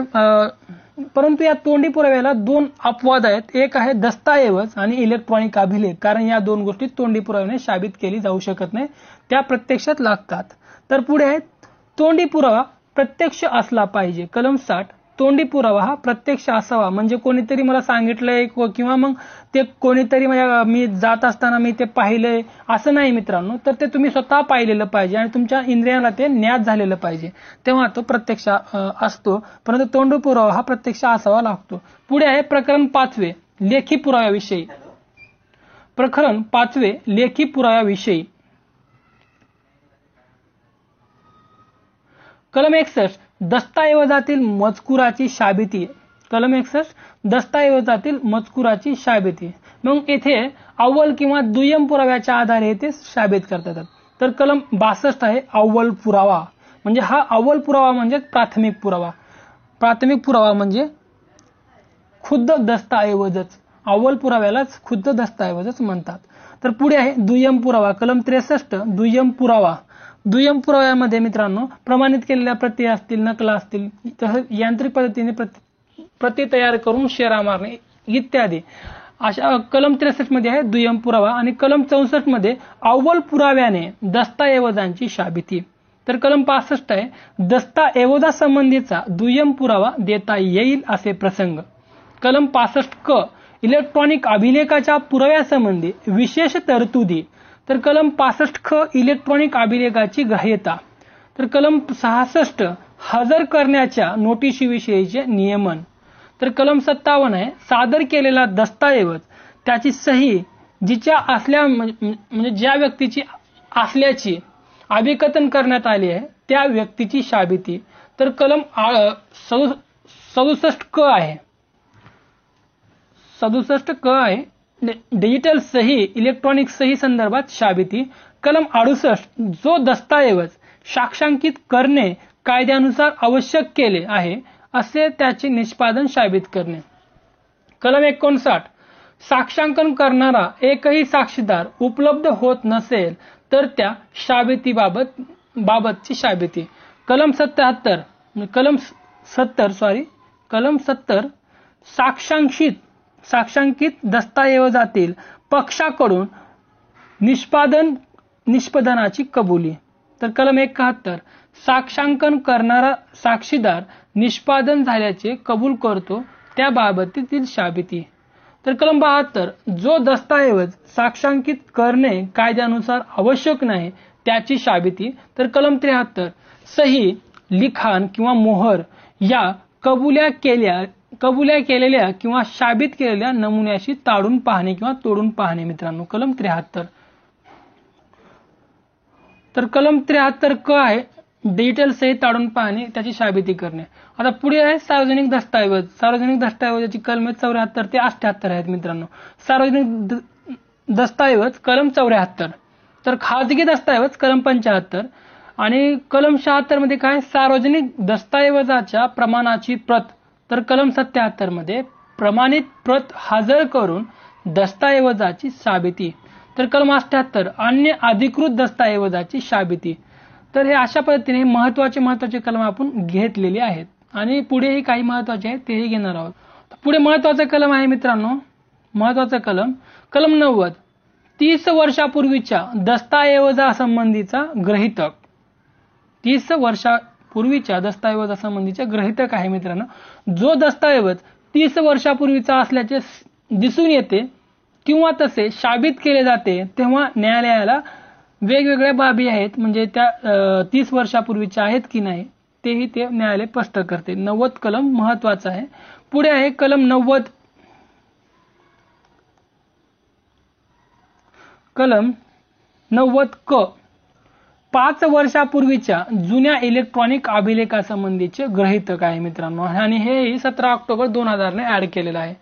परंतु या तोंडी पुराव्याला 2 अपवाद आहेत. एक आहे दस्तऐवज आणि इलेक्ट्रॉनिक अभिलेख. कारण या 2 गोष्टी तोंडी पुराव्याने शाबित केली जाऊ शकत नाही, त्या प्रत्यक्षात लागतात. तर पुढे आहे तोंडी पुरावा प्रत्यक्ष असला पाहिजे. कलम 60 तोंडी पुरावा हा प्रत्यक्ष असावा. म्हणजे कोणीतरी मला सांगितलंय किंवा मग ते कोणीतरी मी जात असताना मी ते पाहिलंय असं नाही मित्रांनो. तर ते तुम्ही स्वतः पाहिलेलं पाहिजे आणि तुमच्या इंद्रियाला ते ज्ञात झालेलं पाहिजे, तेव्हा तो प्रत्यक्ष असतो. परंतु तोंडी पुरावा हा प्रत्यक्ष असावा लागतो. पुढे आहे प्रकरण 5 लेखी पुराव्याविषयी. प्रकरण 5 लेखी पुराव्याविषयी. कलम 61 दस्तऐवजातील मजकुराची शाबिती. कलम 61 दस्तऐवजातील मजकुराची शाबिती. मग येथे अव्वल किंवा दुय्यम पुराव्याच्या आधारे ते शाबित करतात. तर कलम 62 आहे अव्वल पुरावा. म्हणजे हा अव्वल पुरावा म्हणजे प्राथमिक पुरावा. प्राथमिक पुरावा म्हणजे खुद्द दस्तऐवजच. अव्वल पुराव्यालाच खुद्द दस्तऐवजच म्हणतात. तर पुढे आहे दुय्यम पुरावा. कलम 63 दुय्यम पुरावा. दुय्यम पुराव्यामध्ये मित्रांनो प्रमाणित केलेल्या प्रती असतील, नकला असतील, तसंच यांत्रिक पद्धतीने प्रती तयार करून शेरा मारणे इत्यादी अशा कलम 63 मध्ये आहे दुय्यम पुरावा. आणि कलम 64 मध्ये अव्वल पुराव्याने दस्तऐवजांची शाबिती. तर कलम 65 आहे दस्तऐवजासंबंधीचा दुय्यम पुरावा देता येईल असे प्रसंग. कलम 65 क इलेक्ट्रॉनिक अभिलेखाच्या पुराव्यासंबंधी विशेष तरतुदी. तर कलम 65 ख इलेक्ट्रॉनिक अभिलेखाची ग्राह्यता. तर कलम 66 हजर करण्याच्या नोटिशीविषयीचे नियमन. तर कलम 57 आहे सादर केलेला दस्तऐवज त्याची सही जिच्या असल्या म्हणजे ज्या व्यक्तीची असल्याची अभिकथन करण्यात आली आहे त्या व्यक्तीची शाबिती. तर कलम 67 क आहे 67 क आहे डिजिटल सही इलेक्ट्रॉनिक सही संदर्भात शाबिती. कलम 68 जो दस्तऐवज साक्षांकित करणे कायद्यानुसार आवश्यक केले आहे असे त्याचे निष्पादन शाबित करणे. कलम 59 साक्षांकन करणारा एकही साक्षीदार उपलब्ध होत नसेल तर त्या बाबतची शाबिती. कलम 70 साक्षांकित दस्तऐवजातील पक्षाकडून निष्पादनाची कबुली. तर कलम 71 साक्षांकन करणारा साक्षीदार निष्पादन झाल्याचे कबूल करतो त्याबाबतीतील शाबिती. तर कलम 72 जो दस्तऐवज साक्षांकित करणे कायद्यानुसार आवश्यक नाही त्याची शाबिती. तर कलम 73 सही लिखाण किंवा मोहर या कबुल्या केलेल्या किंवा शाबित केलेल्या नमुन्याशी ताडून पाहणे किंवा तोडून पाहणे मित्रांनो. कलम 73. तर कलम 73 क आहे डिजिटल सही ताडून पाहणे त्याची शाबिती करणे. आता पुढे आहे सार्वजनिक दस्तऐवज. सार्वजनिक दस्तऐवजाची कलमे 74 ते 78 आहेत मित्रांनो. सार्वजनिक दस्तऐवज कलम 74. तर खाजगी दस्तऐवज कलम 75 आणि कलम 76 मध्ये काय सार्वजनिक दस्तऐवजाच्या प्रमाणाची प्रत. तर कलम 77 मध्ये प्रमाणित प्रत हजर करून दस्तऐवजाची साबिती. तर कलम 78 अन्य अधिकृत दस्तऐवजाची शाबिती. तर हे अशा पद्धतीने महत्वाचे कलम आपण घेतलेले आहेत आणि पुढेही काही महत्वाचे आहेत तेही घेणार आहोत. पुढे महत्वाचा कलम आहे मित्रांनो महत्वाचा कलम 90 30 वर्षापूर्वीच्या दस्तऐवजासंबंधीचा ग्रहितक. 30 वर्षापूर्वीच्या दस्तऐवजासंबंधीचे ग्रहितक आहे मित्रांनो. जो दस्तऐवज 30 वर्षापूर्वीचा असल्याचे दिसून येते किंवा तसे शाबित केले जाते तेव्हा न्यायालयाला वेगवेगळ्या बाबी आहेत म्हणजे त्या 30 वर्षापूर्वीच्या आहेत की नाही तेही ते न्यायालय स्पष्ट करते. 90 कलम महत्वाचा आहे. पुढे आहे कलम 90 क 5 वर्षापूर्वीच्या जुन्या इलेक्ट्रॉनिक अभिलेखासंबंधीचे ग्रहितक आहे मित्रांनो आणि हे 17 ऑक्टोबर 2000 ने ऍड केलेलं आहे.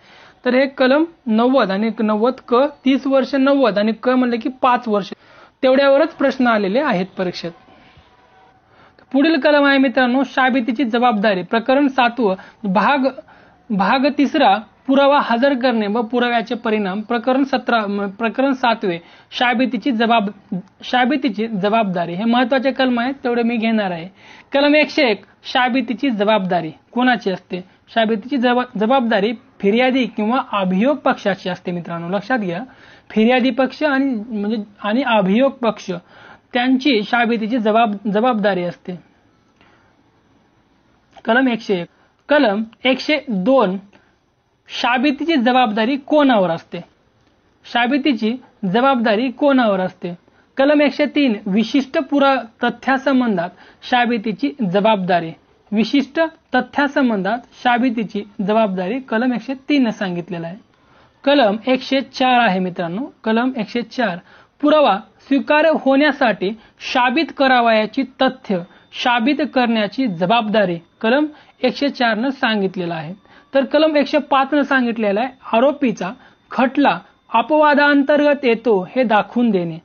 तर हे कलम 90 आणि 90 क 30 वर्ष 90 आणि क म्हणले की 5 वर्ष तेवढ्यावरच प्रश्न आलेले आहेत परीक्षेत. पुढील कलम आहे मित्रांनो शाबितीची जबाबदारी. प्रकरण 7 भाग 3 पुरावा हजर करणे व पुराव्याचे परिणाम. प्रकरण 7 शाबितीची जबाबदारी. हे महत्वाचे कलम आहेत तेवढे मी घेणार आहे. कलम 101 शाबितीची जबाबदारी कोणाची असते. शाबितीची जबाबदारी फिर्यादी किंवा अभियोग पक्षाची असते मित्रांनो लक्षात घ्या. फिर्यादी पक्ष आणि अभियोग पक्ष त्यांची शाबितीची जबाबदारी असते. कलम 101. कलम 102 शाबितीची जबाबदारी कोणावर असते. शाबितीची जबाबदारी कोणावर असते. कलम 103 विशिष्ट तथ्यासंबंधात शाबितीची जबाबदारी. विशिष्ट तथ्यासंबंधात शाबितीची जबाबदारी कलम 103 सांगितलेला आहे. कलम 104 आहे मित्रांनो. कलम 104 पुरावा स्वीकार्य होण्यासाठी शाबित करावयाची तथ्य शाबित करण्याची जबाबदारी कलम 104 न सांगितलेला आहे. तर कलम 105 न सांगितलेला आहे आरोपीचा खटला अपवादांतर्गत येतो हे दाखवून देणे.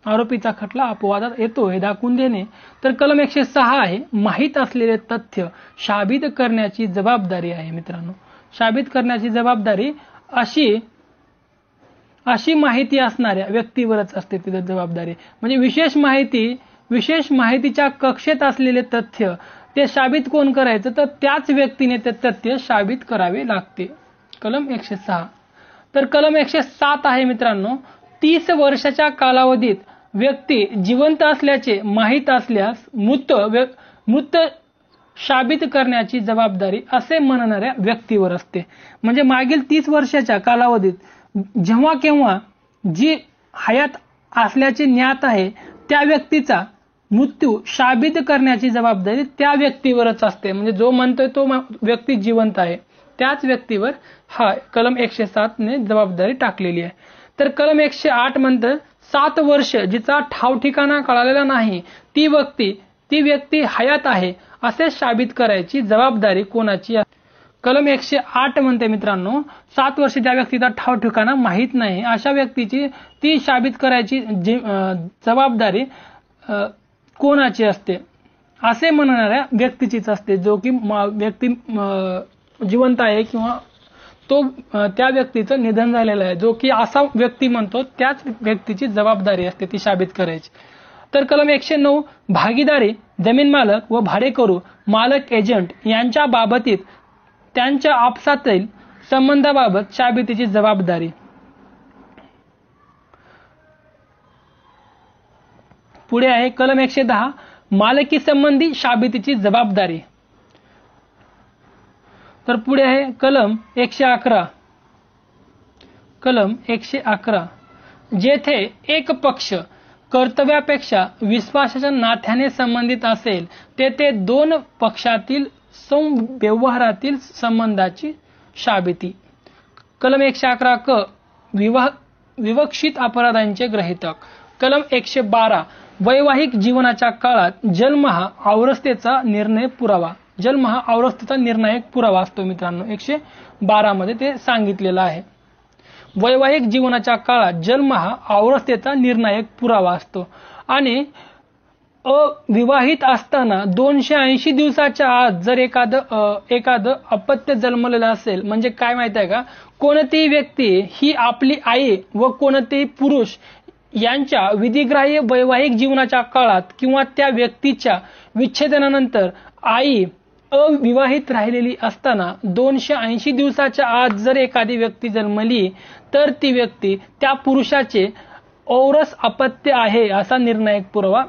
आरोपीचा खटला अपवादात येतो हे दाखवून देणे. तर कलम 106 आहे माहित असलेले तथ्य शाबित करण्याची जबाबदारी आहे मित्रांनो. शाबित करण्याची जबाबदारी अशी माहिती असणाऱ्या व्यक्तीवरच असते ती जबाबदारी. म्हणजे विशेष माहितीच्या कक्षेत असलेले तथ्य ते शाबित कोण करायचं तर त्याच व्यक्तीने ते तथ्य शाबित करावे लागते. कलम 106. तर कलम 107 आहे मित्रांनो 30 वर्षाच्या कालावधीत व्यक्ती जिवंत असल्याचे माहित असल्यास मृत साबित करण्याची जबाबदारी असे म्हणणाऱ्या व्यक्तीवर असते. म्हणजे मागील 30 वर्षाच्या कालावधीत जेव्हा केव्हा जी हयात असल्याचे ज्ञात आहे त्या व्यक्तीचा मृत्यू साबित करण्याची जबाबदारी त्या व्यक्तीवरच असते. म्हणजे जो म्हणतोय तो व्यक्ती जिवंत आहे त्याच व्यक्तीवर हा कलम 107 ने जबाबदारी टाकलेली आहे. तर कलम 108 म्हणतं 7 वर्ष जिचा ठाव ठिकाणा कळालेला नाही ती व्यक्ती हयात आहे असे साबित करायची जबाबदारी कोणाची आहे. कलम 108 म्हणते मित्रांनो 7 वर्ष ज्या व्यक्तीचा ठाव ठिकाणा माहीत नाही अशा व्यक्तीची ती साबित करायची जबाबदारी कोणाची असते असे म्हणणाऱ्या व्यक्तीचीच असते. जो की व्यक्ती जिवंत आहे किंवा तो त्या व्यक्तीचं निधन झालेलं आहे जो की असा व्यक्ती म्हणतो त्याच व्यक्तीची जबाबदारी असते ती साबित करायची. तर कलम 109 भागीदारी जमीन मालक व भाडेकरू मालक एजंट यांच्या बाबतीत त्यांच्या आपसातील संबंधाबाबत साबितीची जबाबदारी. पुढे आहे कलम 110 मालकी संबंधी साबितीची जबाबदारी. तर पुढे आहे कलम 111. कलम 111 जेथे एक पक्ष कर्तव्यापेक्षा विश्वासाच्या नात्याने संबंधित असेल तेथे दोन पक्षातील व्यवहारातील संबंधाची साबिती. कलम 111 क विवक्षित अपराधांचे गृहीतक. कलम 112 वैवाहिक जीवनाच्या काळात जन्म हा अवस्थेचा निर्णय पुरावा. जन्म हा अवस्थेचा निर्णायक पुरावा असतो मित्रांनो 112 मध्ये ते सांगितलेलं आहे. वैवाहिक जीवनाच्या काळात जन्म हा अवस्थेचा निर्णायक पुरावा असतो. आणि अविवाहित असताना 280 दिवसाच्या आत जर एखादं अपत्य जन्मलेलं असेल म्हणजे काय माहित आहे का कोणतीही व्यक्ती ही आपली आई व कोणतेही पुरुष यांच्या विधिग्राह्य वैवाहिक जीवनाच्या काळात किंवा त्या व्यक्तीच्या विच्छेदनानंतर आई अविवाहित राहिलेली असताना 280 दिवसाच्या आत जर एखादी व्यक्ती जन्मली तर ती व्यक्ती त्या पुरुषाचे औरस अपत्य आहे असा निर्णायक पुरावा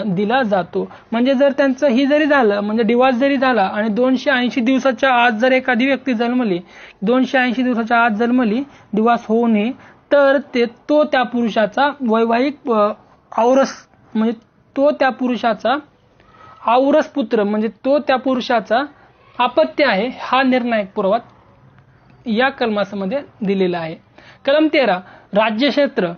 दिला जातो. म्हणजे जर त्यांचं ही जरी झालं म्हणजे डिवॉर्स जरी झाला आणि 280 दिवसाच्या आत जर एखादी व्यक्ती जन्मली 280 दिवसाच्या आत जन्मली डिवॉर्स होऊ नये तर तो त्या पुरुषाचा वैवाहिक औरस म्हणजे तो त्या पुरुषाचा औरस पुत्र म्हणजे तो त्या पुरुषाचा अपत्य आहे हा निर्णायक पुरावा या कलमामध्ये दिलेला आहे. कलम 13 राज्यक्षेत्र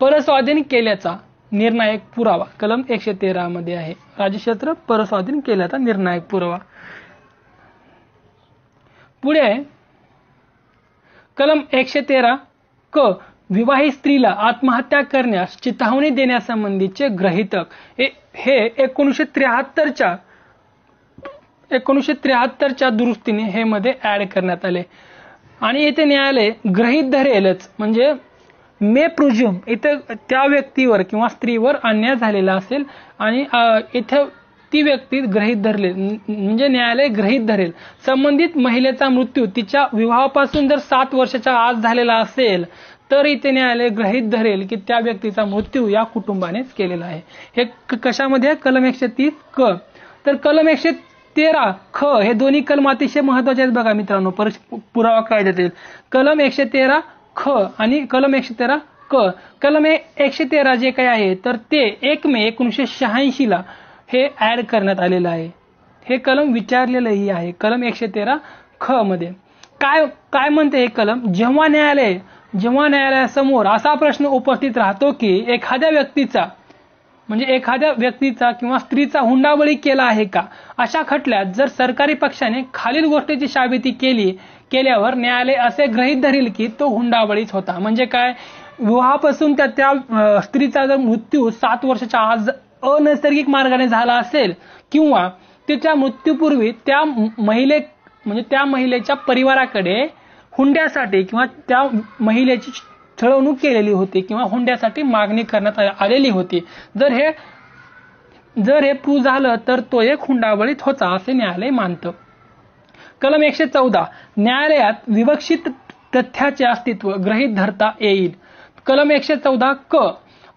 परस्वाधीन केल्याचा निर्णायक पुरावा. कलम 113 मध्ये आहे राज्यक्षेत्र परस्वाधीन केल्याचा निर्णायक पुरावा. पुढे आहे कलम 113 क विवाहित स्त्रीला आत्महत्या करण्यास चिथावणी देण्यासंबंधीचे गृहीतक. हे 1973च्या दुरुस्तीने हे मध्ये ऍड करण्यात आले. आणि येथे न्यायालय गृहीत धरेलच म्हणजे मे प्रुझ्युम इथे त्या व्यक्तीवर किंवा स्त्रीवर अन्याय झालेला असेल आणि इथे ती व्यक्ती गृहीत धरले म्हणजे न्यायालय गृहीत धरेल संबंधित महिलेचा मृत्यू तिच्या विवाहापासून जर 7 वर्षाच्या आत झालेला असेल तर इथे न्यायालय गृहीत धरेल की त्या व्यक्तीचा मृत्यू या कुटुंबानेच केलेला आहे. हे कशामध्ये कलम 130 क. तर कलम 113 ख हे दोन्ही कलम अतिशय महत्वाचे आहेत बघा मित्रांनो पुरावा कायद्यातील. कलम 113 ख आणि कलम 113 क. कलम 113 जे काही आहे तर ते 1 मे 1986 ला हे ऍड करण्यात आलेलं आहे. हे कलम विचारलेलंही आहे कलम 113 ख मध्ये. काय म्हणते हे कलम जेव्हा न्यायालयासमोर असा प्रश्न उपस्थित राहतो की एखाद्या व्यक्तीचा किंवा स्त्रीचा हुंडाबळी केला आहे का अशा खटल्यात जर सरकारी पक्षाने खालील गोष्टीची साबिती केल्यावर न्यायालय असे गृहीत धरेल की तो हुंडाबळीच होता. म्हणजे काय विवाहापासून त्या स्त्रीचा जर मृत्यू 7 वर्षाच्या आत अनैसर्गिक मार्गाने झाला असेल किंवा तिच्या मृत्यूपूर्वी त्या महिलेच्या परिवाराकडे हुंड्यासाठी किंवा त्या महिलेची छळवणूक केलेली होती किंवा हुंड्यासाठी मागणी करण्यात आलेली होती जर हे प्रूव्ह झालं तर तो एक हुंडाबळीत होता असे न्यायालय मानतं. कलम 114 न्यायालयात विवक्षित तथ्याचे अस्तित्व गृहीत धरता येईल. कलम 114 क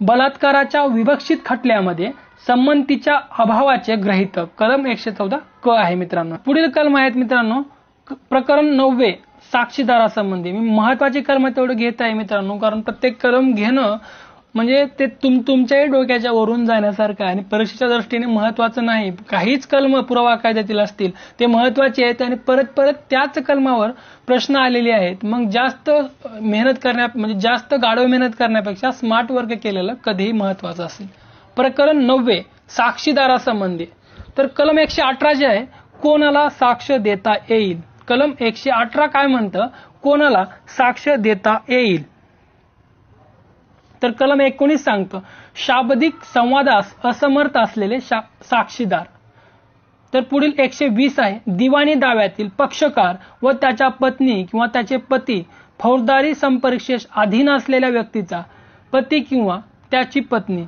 बलात्काराच्या विवक्षित खटल्यामध्ये संमतीच्या अभावाचे गृहीतक, कलम 114 क आहे मित्रांनो. पुढील कलम आहेत मित्रांनो प्रकरण 9 साक्षीदारासंबंधी. मी महत्वाची कलम तेवढं घेत आहे मित्रांनो, कारण प्रत्येक कलम घेणं म्हणजे ते तुमच्याही डोक्याच्या वरून जाण्यासारखं आहे आणि परीक्षेच्या दृष्टीने महत्वाचं नाही. काहीच कलम पुरावा कायद्यातील असतील ते महत्वाचे आहेत आणि परत परत त्याच कलमावर प्रश्न आलेले आहेत. मग जास्त मेहनत म्हणजे जास्त गाढव मेहनत करण्यापेक्षा स्मार्ट वर्क केलेलं कधीही महत्वाचं असेल. प्रकरण 9 साक्षीदारासंबंधी. तर कलम 118 जे आहे कोणाला साक्ष देता येईल. कलम 118 काय म्हणतं, कोणाला साक्ष देता येईल. तर कलम 19 सांगतं शाब्दिक संवादास असमर्थ असलेले साक्षीदार. तर पुढील 120 आहे दिवाणी दाव्यातील पक्षकार व त्याच्या पत्नी किंवा त्याचे पती फौजदारी संपरीक्षेस अधीन असलेल्या व्यक्तीचा पती किंवा त्याची पत्नी.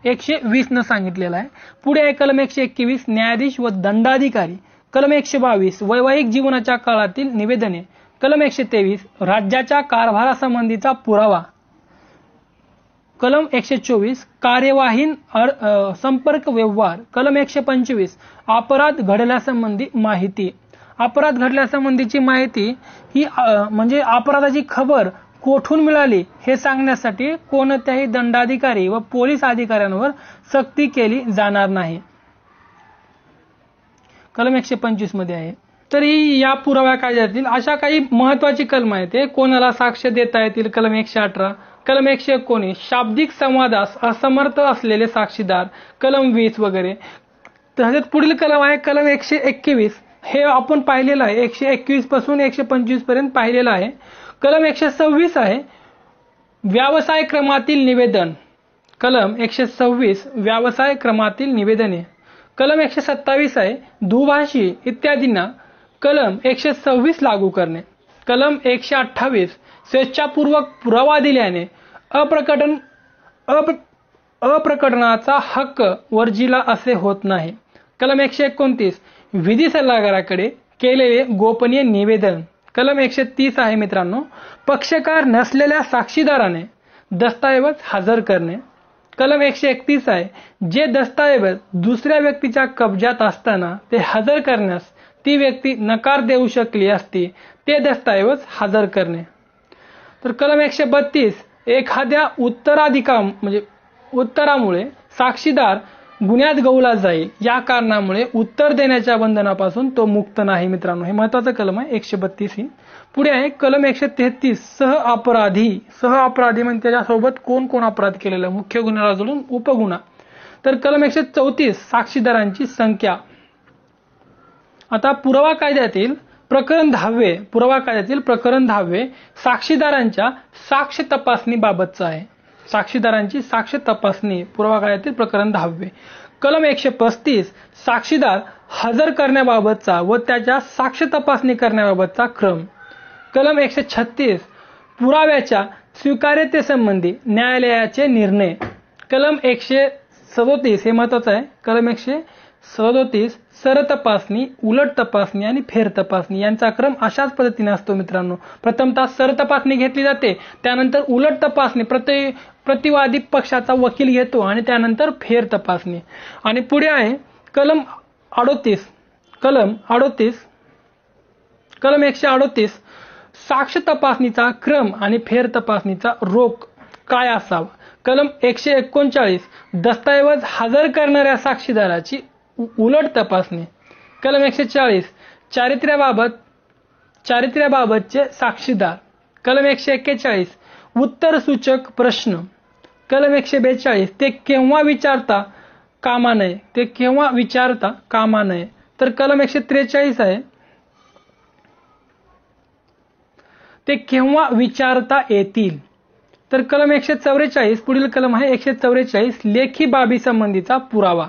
120 न सांगितलेला आहे. पुढे आहे कलम 121 न्यायाधीश व दंडाधिकारी. कलम 122 वैवाहिक जीवनाच्या काळातील निवेदने. कलम 123 राज्याच्या कारभारासंबंधीचा पुरावा. कलम 124 कार्यवाहीन संपर्क व्यवहार. कलम 125 अपराध घडल्यासंबंधी माहिती. अपराध घडल्यासंबंधीची माहिती ही म्हणजे अपराधाची खबर कोठून मिळाली हे सांगण्यासाठी कोणत्याही दंडाधिकारी व पोलीस अधिकाऱ्यांवर सक्ती केली जाणार नाही. कलम 125 मध्ये आहे. तरी या पुराव्या कायद्यातील अशा काही महत्वाची कलम आहेत. ते कोणाला साक्ष देता येतील कलम 118. कलम 119 शाब्दिक संवादास असमर्थ असलेले साक्षीदार. कलम 20 वगैरे. तसेच पुढील कलम आहे कलम 121. हे आपण पाहिलेलं आहे 121 पासून 125 पर्यंत पाहिलेलं आहे. कलम 126 आहे व्यवसाय क्रमातील निवेदन. कलम 126 व्यवसाय क्रमातील निवेदने. कलम 127 आहे दुभाषी इत्यादींना कलम 126 लागू करणे. कलम 128 स्वेच्छापूर्वक पुरावा दिल्याने अप्रकटनाचा हक्क वर्जिला असे होत नाही. कलम 129 विधी सल्लागाराकडे केलेले गोपनीय निवेदन. कलम 130 आहे मित्रांनो पक्षकार नसलेल्या साक्षीदाराने दस्तऐवज हजर करणे. कलम 131 आहे जे दस्तऐवज दुसऱ्या व्यक्तीच्या कब्जात असताना ते हजर करण्यास ती व्यक्ती नकार देऊ शकली असती ते दस्तऐवज हजर करणे. तर कलम 132 एखाद्या उत्तरामुळे साक्षीदार गुन्ह्यात गवला जाईल या कारणामुळे उत्तर देण्याच्या बंधनापासून तो मुक्त नाही. मित्रांनो हे महत्वाचं कलम आहे 132 ही. पुढे आहे कलम 133 सहअपराधी. सहअपराधी म्हणजे त्याच्यासोबत कोण कोण अपराध केलेला मुख्य गुन्ह्याला जोडून उपगुन्हा. तर कलम 134 साक्षीदारांची संख्या. आता पुरावा कायद्यातील प्रकरण 10 पुरावा कायद्यातील प्रकरण 10 साक्षीदारांच्या साक्ष तपासणी बाबतचं आहे. साक्षीदारांची साक्ष तपासणी पुरावा कायद्यातील प्रकरण 10. कलम 135 साक्षीदार हजर करण्याबाबतचा व त्याच्या साक्ष तपासणी करण्याबाबतचा क्रम. कलम 136 पुराव्याच्या स्वीकार्यतेसंबंधी न्यायालयाचे निर्णय. कलम 137 हे महत्वाचं आहे. कलम 137 सरतपासणी उलट तपासणी आणि फेर तपासणी यांचा क्रम अशाच पद्धतीने असतो मित्रांनो. प्रथमतः सरतपासणी घेतली जाते त्यानंतर उलट तपासणी प्रतिवादी पक्षाचा वकील घेतो आणि त्यानंतर फेर तपासणी. आणि पुढे आहे कलम 38 कलम 138 साक्ष तपासणीचा क्रम आणि फेर तपासणीचा रोख काय असावा. कलम 139 दस्तऐवज हजर करणाऱ्या साक्षीदाराची उलट तपासणी. कलम 140 चारित्र्याबाबतचे साक्षीदार. कलम 141 उत्तर सूचक प्रश्न. कलम 142 ते केव्हा विचारता कामा नये. तर कलम 143 आहे ते केव्हा विचारता येतील. तर कलम 144 पुढील कलम आहे 144 लेखी बाबी संबंधीचा पुरावा.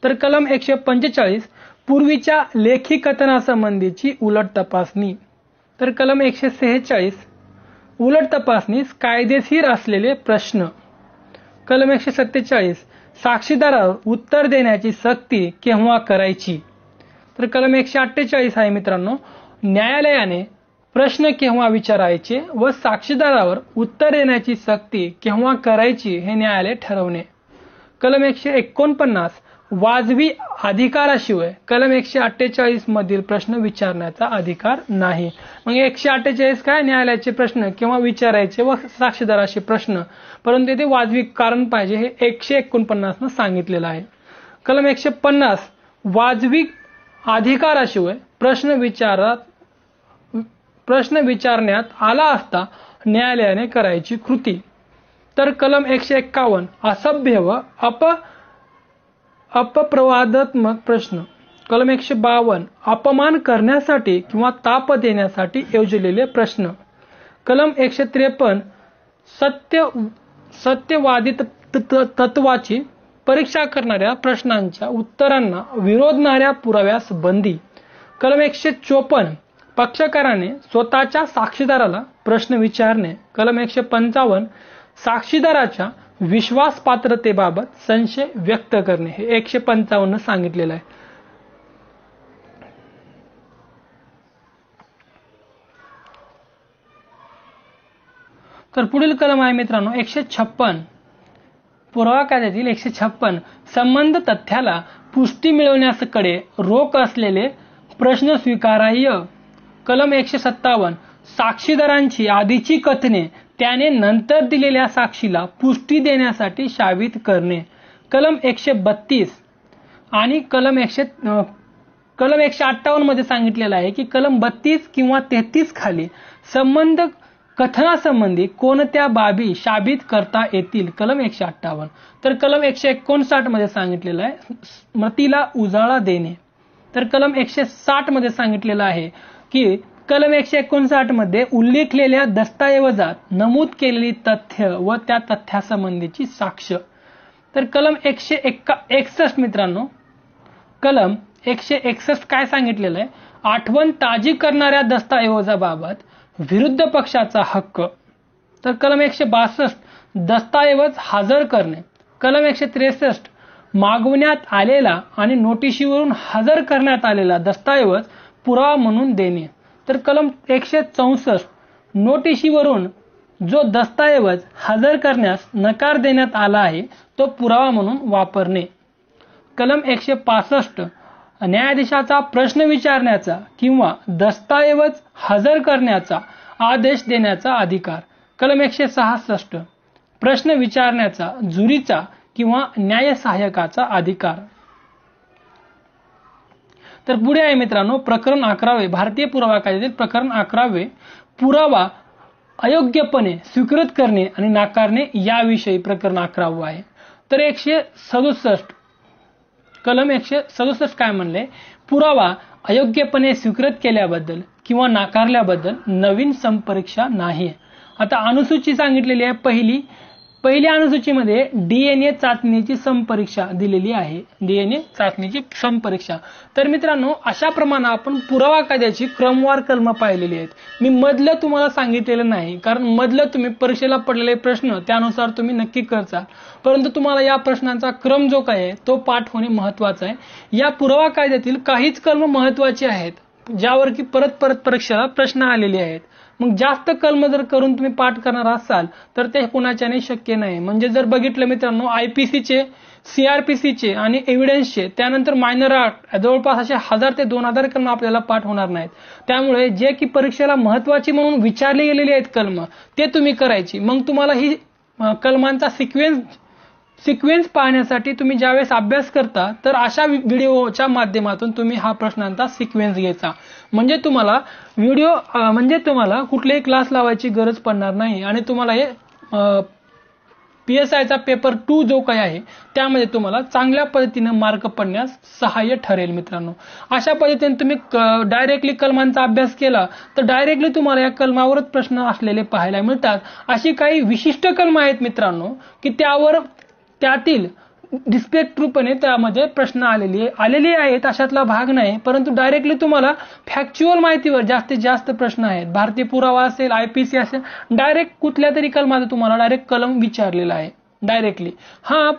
तर कलम 145 पूर्वीच्या लेखी कथनासंबंधीची उलट तपासणी. तर कलम 146 उलट तपासणीस कायदेशीर असलेले प्रश्न. कलम 147 साक्षीदारावर उत्तर देण्याची सक्ती केव्हा करायची. तर कलम 148 आहे मित्रांनो न्यायालयाने प्रश्न केव्हा विचारायचे व साक्षीदारावर उत्तर देण्याची सक्ती केव्हा करायची हे न्यायालय ठरवणे. कलम 149 वाजवी अधिकाराशिवाय कलम 148 मधील प्रश्न विचारण्याचा अधिकार नाही. मग 148 काय, न्यायालयाचे प्रश्न किंवा विचारायचे व साक्षीदाराचे प्रश्न, परंतु ते वाजवी कारण पाहिजे हे 149 सांगितलेलं आहे. कलम 150 वाजवी अधिकाराशिवाय प्रश्न विचारण्यात आला असता न्यायालयाने करायची कृती. तर कलम 151 असभ्य व अपप्रवादात्मक प्रश्न. कलम 152 अपमान करण्यासाठी किंवा ताप देण्यासाठी योजलेले प्रश्न. कलम 153 सत्यवादी तत्वाची परीक्षा करणाऱ्या प्रश्नांच्या उत्तरांना विरोधणाऱ्या पुराव्यास बंदी. कलम 154 पक्षकाराने स्वतःच्या साक्षीदाराला प्रश्न विचारणे. कलम 155 साक्षीदाराच्या विश्वासपात्रतेबाबत संशय व्यक्त करणे, हे 155 सांगितलेलं आहे. तर पुढील कलम आहे मित्रांनो 156, पुरावा कायद्यातील 156 संबंध तथ्याला पुष्टी मिळवण्याकडे रोख असलेले प्रश्न स्वीकारार्ह. कलम 157 साक्षीदारांची आधीची कथने त्याने नंतर दिलेल्या साक्षीला पुष्टी देण्यासाठी शाबित करणे. कलम 132 आणि कलम 158 मध्ये सांगितलेलं आहे की कलम 32 किंवा 33 खाली संबंध कथनासंबंधी कोणत्या बाबी शाबित करता येतील. कलम 158. तर कलम 159 मध्ये सांगितलेलं आहे स्मृतीला उजाळा देणे. तर कलम 160 मध्ये सांगितलेलं आहे की कलम 159 मध्ये उल्लेखलेल्या दस्तऐवजात नमूद केलेली तथ्य व त्या तथ्यासंबंधीची साक्ष. तर कलम 161 मित्रांनो, कलम 161 काय सांगितलेलं आहे, आठवण ताजी करणाऱ्या दस्तऐवजाबाबत विरुद्ध पक्षाचा हक्क. तर कलम 162 दस्तऐवज हजर करणे. कलम 163 मागवण्यात आलेला आणि नोटिशीवरून हजर करण्यात आलेला दस्तऐवज पुरावा म्हणून देणे. तर कलम 164 नोटिशीवरून जो दस्तऐवज हजर करण्यास नकार देण्यात आला आहे तो पुरावा म्हणून वापरणे. कलम 165 न्यायाधीशाचा प्रश्न विचारण्याचा किंवा दस्तऐवज हजर करण्याचा आदेश देण्याचा अधिकार. कलम 166 प्रश्न विचारण्याचा जुरीचा किंवा न्यायसहाय्यकाचा अधिकार. तर पुढे आहे मित्रांनो प्रकरण 11, भारतीय पुरावा कायद्यातील प्रकरण 11, पुरावा अयोग्यपणे स्वीकृत करणे आणि नाकारणे याविषयी प्रकरण 11 आहे. तर 167 कलम 167 काय म्हणले, पुरावा अयोग्यपणे स्वीकृत केल्याबद्दल किंवा नाकारल्याबद्दल नवीन संपरीक्षा नाही. आता अनुसूची सांगितलेली आहे, पहिल्या अनुसूचीमध्ये डीएनए चाचणीची संपरीक्षा दिलेली आहे, डीएनए चाचणीची संपरीक्षा. तर मित्रांनो अशा प्रमाणे आपण पुरावा कायद्याची क्रमवार कलम पाहिलेली आहेत. मी मधलं तुम्हाला सांगितलेलं नाही, कारण मधलं तुम्ही परीक्षेला पडलेले प्रश्न त्यानुसार तुम्ही नक्की करता, परंतु तुम्हाला या प्रश्नांचा क्रम जो काय आहे तो पाठ होणे महत्वाचं आहे. या पुरावा कायद्यातील काहीच कलम महत्वाचे आहेत ज्यावर की परत परीक्षेला प्रश्न आलेले आहेत. मग जास्त कलम जर करून तुम्ही पाठ करणार असाल तर ते कुणाच्याने शक्य नाही. म्हणजे जर बघितलं मित्रांनो आयपीसीचे, सीआरपीसीचे आणि एव्हिडन्सचे, त्यानंतर मायनर आर्ट, जवळपास असे 1000 ते 2000 कलम आपल्याला पाठ होणार नाहीत. त्यामुळे जे की परीक्षेला महत्वाची म्हणून विचारले गेलेले आहेत कलम ते तुम्ही करायची. मग तुम्हाला ही कलमांचा सिक्वेन्स पाहण्यासाठी तुम्ही ज्यावेळेस अभ्यास करता तर अशा व्हिडिओच्या माध्यमातून तुम्ही हा प्रश्नांचा सिक्वेन्स घ्यायचा. म्हणजे तुम्हाला कुठलेही क्लास लावायची गरज पडणार नाही आणि तुम्हाला हे PSIचा पेपर 2 जो काही आहे त्यामध्ये तुम्हाला चांगल्या पद्धतीने मार्क पडण्यास सहाय्य ठरेल. मित्रांनो अशा पद्धतीने तुम्ही डायरेक्टली कलमांचा अभ्यास केला तर डायरेक्टली तुम्हाला या कलमावरच प्रश्न असलेले पाहायला मिळतात. अशी काही विशिष्ट कलम आहेत मित्रांनो की त्यातील डिस्पेक्ट रूपाने त्यामध्ये प्रश्न आलेले आहेत, अशातला भाग नाही. परंतु डायरेक्टली तुम्हाला फॅक्च्युअल माहितीवर जास्तीत जास्त प्रश्न आहेत. भारतीय पुरावा असेल, आयपीसी असेल, डायरेक्ट कुठल्या तरी कलमाचा तुम्हाला डायरेक्ट कलम विचारलेला आहे डायरेक्टली.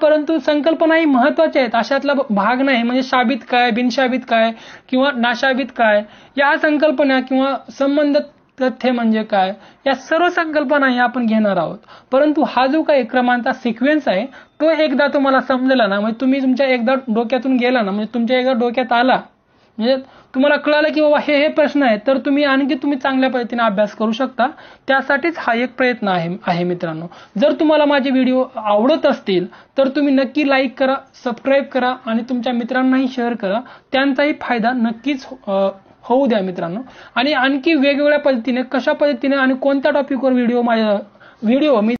परंतु संकल्पना ही महत्वाच्या आहेत, अशातला भाग नाही. म्हणजे शाबित काय, बिनशाबित काय किंवा नाशाबित काय या संकल्पना किंवा संबंध तथ्य म्हणजे काय, या सर्व संकल्पनाही आपण घेणार आहोत. परंतु हा जो काही क्रमांचा सिक्वेन्स आहे तो एकदा तुम्हाला समजला ना, म्हणजे तुम्ही तुमच्या एकदा डोक्यातून गेला ना, म्हणजे तुमच्या एकदा डोक्यात आला, म्हणजे तुम्हाला कळालं की बाबा हे प्रश्न आहेत, तर तुम्ही चांगल्या पद्धतीने अभ्यास करू शकता. त्यासाठीच हा एक प्रयत्न आहे मित्रांनो. जर तुम्हाला माझे व्हिडिओ आवडत असतील तर तुम्ही नक्की लाईक करा, सबस्क्राईब करा आणि तुमच्या मित्रांनाही शेअर करा. त्यांचाही फायदा नक्कीच होऊ द्या मित्रांनो. आणि आणखी वेगवेगळ्या पद्धतीने कशा पद्धतीने आणि कोणत्या टॉपिकवर व्हिडिओ मी